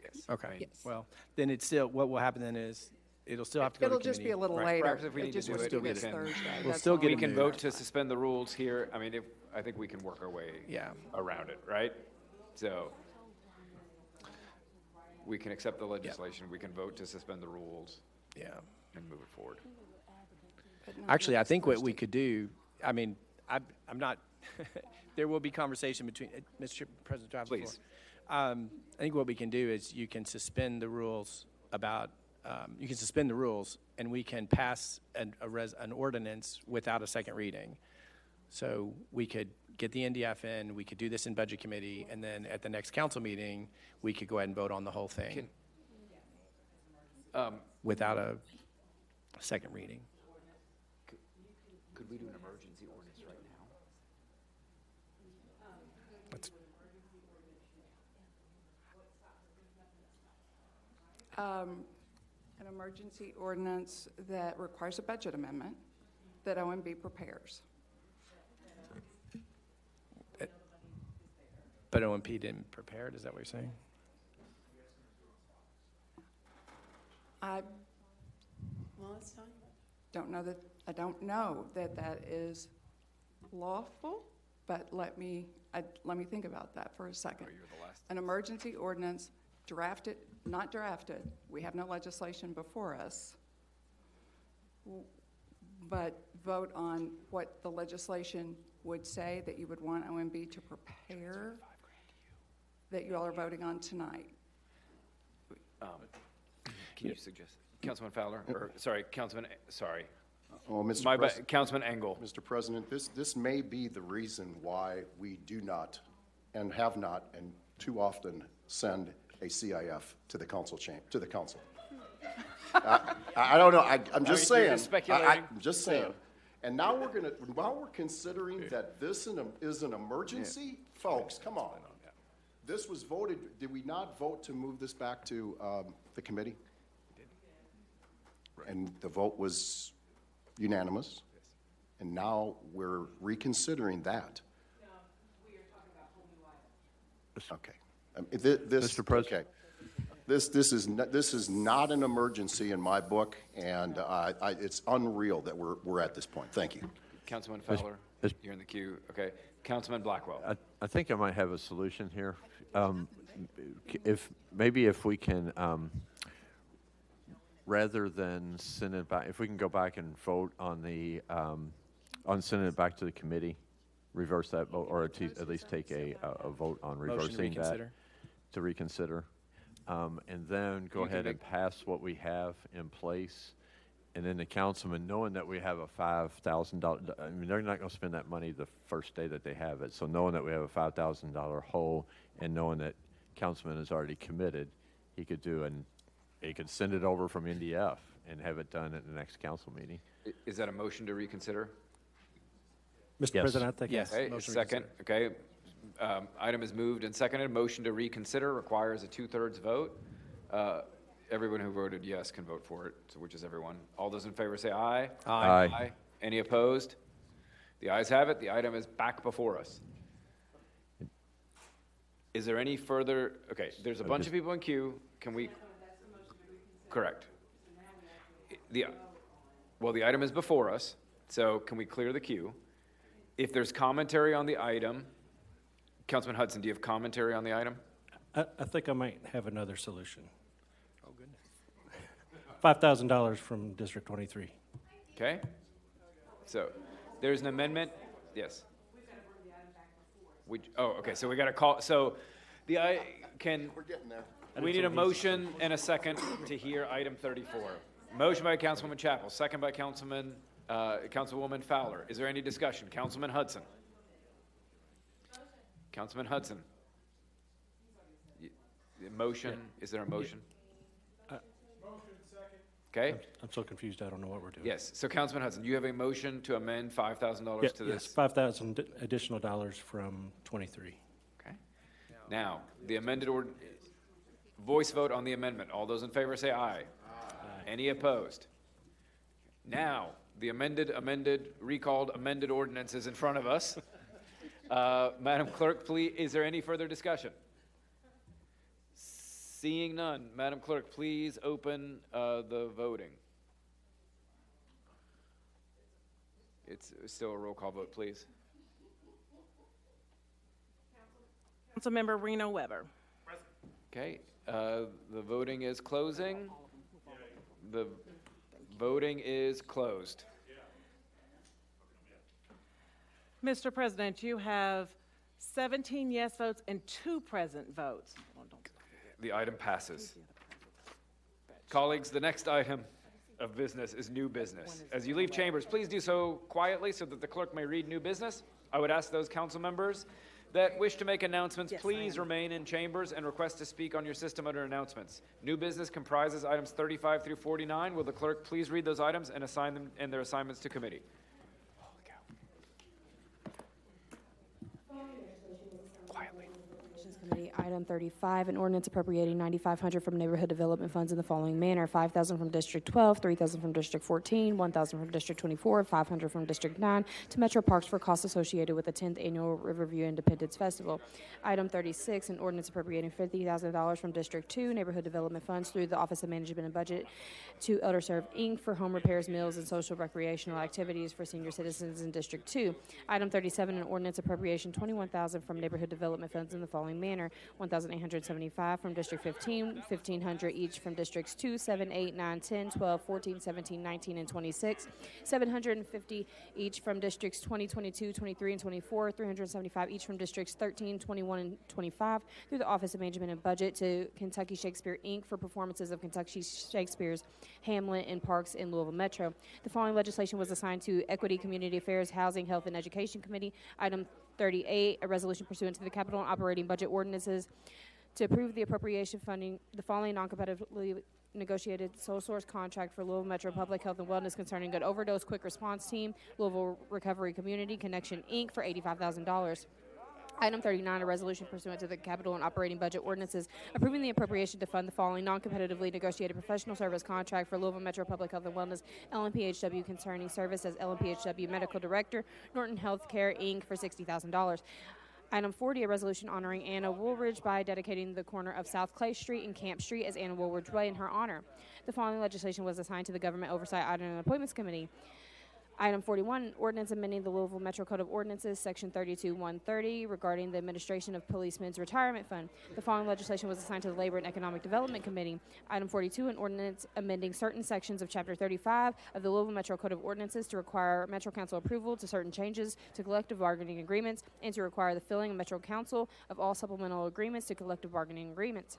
yes. Okay. Yes. Well, then it's still, what will happen then is, it'll still have to go to It'll committee. just be a little Right. later. Perhaps if we It need to just do was it, due we this can, Thursday. We'll That's still all. get we it can moved. vote to suspend the rules here. I mean, I think we can work our way around it, right? So we can accept the legislation, we can vote to suspend the rules. Yeah. And move it forward. Actually, I think what we could do, I mean, I'm not, there will be conversation between, Mr. President, drive the floor. Please. I think what we can do is you can suspend the rules about, you can suspend the rules and we can pass an ordinance without a second reading. So we could get the NDF in, we could do this in Budget Committee, and then at the next council meeting, we could go ahead and vote on the whole thing without a second reading. Could we do an emergency ordinance right now? An emergency ordinance that requires a budget amendment that OMB prepares. But OMP didn't prepare it, is that what you're saying? I don't know that that is lawful, but let me think about that for a second. An emergency ordinance drafted, not drafted, we have no legislation before us, but vote on what the legislation would say that you would want OMB to prepare that you all are voting on tonight. Can you suggest, Councilman Fowler, or, sorry, Councilman, sorry. Well, Mr. My bad, President, Councilman Engel. Mr. President, this may be the reason why we do not and have not and too often send a CIF to the council to the council. I don't know. I'm just saying. You're just speculating. I'm just saying. And now we're considering that this is an emergency, folks. Come on. This was voted. Did we not vote to move this back to the committee? We did. Right. And the vote was unanimous. Yes. And now we're reconsidering that. No, we are talking about whole new items. Okay. This, Mr. President. Okay. This is not an emergency in my book, and it's unreal that we're at this point. Thank you. Councilman Fowler, you're in the queue. Okay. Councilman Blackwell. I think I might have a solution here. If we can, rather than send it back, if we can go back and vote on on sending it back to the committee, reverse that vote, or at least take a vote on reversing that to reconsider, and then go ahead and pass what we have in place. And then the councilman, knowing that we have a $5,000, I mean, they're not going to spend that money the first day that they have it. So knowing that we have a $5,000 hole, and knowing that councilman is already committed, he could send it over from NDF and have it done at the next council meeting. Is that a motion to reconsider? Mr. President, I think yes. Okay, Motion second. Okay. Item is moved and seconded. Motion to reconsider requires a 2/3 vote. Everyone who voted yes can vote for it, so which is everyone. All those in favor say aye. Aye. Aye. Any opposed? The ayes have it. The item is back before us. Is there any further? Okay, there's a bunch of people in queue. Can we? Correct. Well, the item is before us, so can we clear the queue? If there's commentary on the item, Councilman Hudson, do you have commentary on the item? I think I might have another solution. Oh, goodness. $5,000 from District 23. Okay? So, there's an amendment, yes. Okay, so we got to call, so the, We're getting there. we need a motion and a second to hear item 34. Motion by Councilwoman Chapel, second by Councilwoman Fowler. Is there any discussion? Councilman Hudson. Councilman Hudson. Motion, is there a motion? Okay. I'm so confused, I don't know what we're doing. Yes, so Councilman Hudson, you have a motion to amend $5,000 Yeah, to yes, this? $5,000 additional dollars from 23. Okay. Now, the amended voice vote on the amendment. All those in favor say aye. Any opposed? Now, the recalled amended ordinance is in front of us. Madam Clerk, please, is there any further discussion? Seeing none, Madam Clerk, please open the voting. It's still a roll call vote, please. Councilmember Reno Weber. Okay, the voting is closing. The voting is closed. Mr. President, you have 17 yes votes and 2 present votes. The item passes. Colleagues, the next item of business is new business. As you leave chambers, please do so quietly so that the clerk may read new business. I would ask those council members that wish to make announcements, please remain in chambers and request to speak on your system under announcements. New business comprises items 35 through 49. Will the clerk please read those items and assign them and their assignments to committee? Committee, item 35, an ordinance appropriating $9,500 from neighborhood development funds in the following manner: $5,000 from District 12, $3,000 from District 14, $1,000 from District 24, $500 from District 9 to Metro Parks for costs associated with the 10th Annual Riverview Independence Festival. Item 36, an ordinance appropriating $50,000 from District 2 neighborhood development funds through the Office of Management and Budget to ElderServe, Inc. for home repairs, meals, and social recreational activities for senior citizens in District 2. Item 37, an ordinance appropriation $21,000 from neighborhood development funds in the following manner: $1,875 from District 15, $1,500 each from Districts 2, 7, 8, 9, 10, 12, 14, 17, 19, and 26, $750 each from Districts 20, 22, 23, and 24, $375 each from Districts 13, 21, and 25 through the Office of Management and Budget to Kentucky Shakespeare, Inc. for performances of Kentucky Shakespeare's Hamlet in parks in Louisville Metro. The following legislation was assigned to Equity, Community Affairs, Housing, Health, and Education Committee. Item 38, a resolution pursuant to the capital and operating budget ordinances to approve the appropriation funding the following non-competitively negotiated sole source contract for Louisville Metro Public Health and Wellness concerning good overdose quick response team, Louisville Recovery Community Connection, Inc. for $85,000. Item 39, a resolution pursuant to the capital and operating budget ordinances approving the appropriation to fund the following non-competitively negotiated professional service contract for Louisville Metro Public Health and Wellness, LMPHW, concerning service as LMPHW Medical Director, Norton Healthcare, Inc. for $60,000. Item 40, a resolution honoring Anna Woolridge by dedicating the corner of South Clay Street and Camp Street as Anna Woolridge Way in her honor. The following legislation was assigned to the Government Oversight, Audit, and Appointments Committee. Item 41, ordinance amending the Louisville Metro Code of Ordinances, Section 32-130, regarding the administration of policemen's retirement fund. The following legislation was assigned to the Labor and Economic Development Committee. Item 42, an ordinance amending certain sections of Chapter 35 of the Louisville Metro Code of Ordinances to require Metro Council approval to certain changes to collective bargaining agreements and to require the filling of Metro Council of all supplemental agreements to collective bargaining agreements.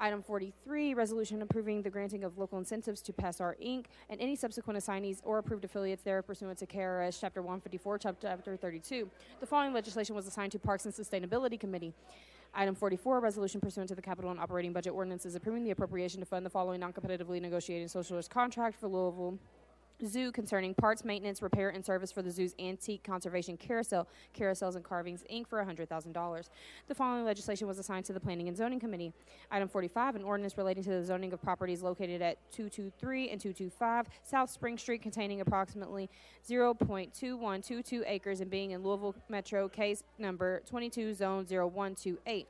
Item 43, resolution approving the granting of local incentives to PASSAR, Inc. and any subsequent assignees or approved affiliates thereof pursuant to KRS Chapter 154, Chapter 32. The following legislation was assigned to Parks and Sustainability Committee. Item 44, resolution pursuant to the capital and operating budget ordinances approving the appropriation to fund the following non-competitively negotiated socialist contract for Louisville Zoo concerning parts, maintenance, repair, and service for the zoo's antique conservation carousel, Carousels and Carvings, Inc. for $100,000. The following legislation was assigned to the Planning and Zoning Committee. Item 45, an ordinance relating to the zoning of properties located at 223 and 225 South Spring Street containing approximately 0.2122 acres and being in Louisville Metro case number 22 zone 0128.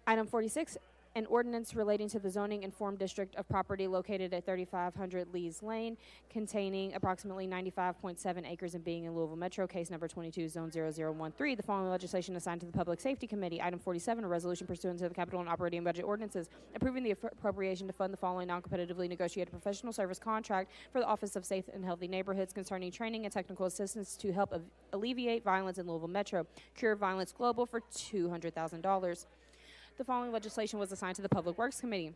Item 46, An ordinance relating to the zoning informed district of property located at 3500 Lees Lane, containing approximately 95.7 acres and being in Louisville Metro, case number 22, zone 0013. The following legislation assigned to the Public Safety Committee. Item 47, a resolution pursuant to the capital and operating budget ordinances, approving the appropriation to fund the following non-competitively negotiated professional service contract for the Office of Safe and Healthy Neighborhoods concerning training and technical assistance to help alleviate violence in Louisville Metro. Cure Violence Global for $200,000. The following legislation was assigned to the Public Works Committee.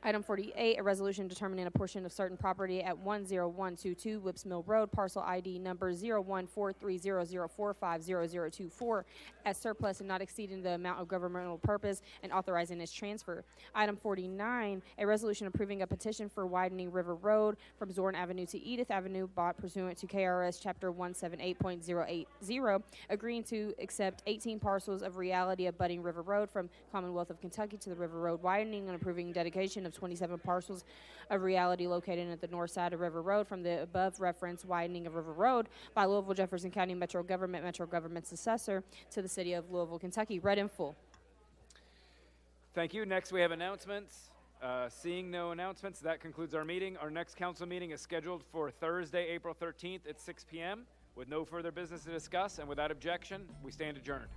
Item 48, a resolution determining a portion of certain property at 10122 Whips Mill Road, parcel ID number 014300450024, as surplus and not exceeding the amount of governmental purpose and authorizing its transfer. Item 49, a resolution approving a petition for widening River Road from Zorn Avenue to Edith Avenue, bought pursuant to KRS Chapter 178.080, agreeing to accept 18 parcels of reality abutting River Road from Commonwealth of Kentucky to the River Road widening, and approving dedication of 27 parcels of reality located at the north side of River Road from the above referenced widening of River Road by Louisville Jefferson County Metro Government's assessor to the city of Louisville, Kentucky. Read in full. Thank you. Next, we have announcements. Seeing no announcements, that concludes our meeting. Our next council meeting is scheduled for Thursday, April 13th at 6 p.m. With no further business to discuss and without objection, we stand adjourned.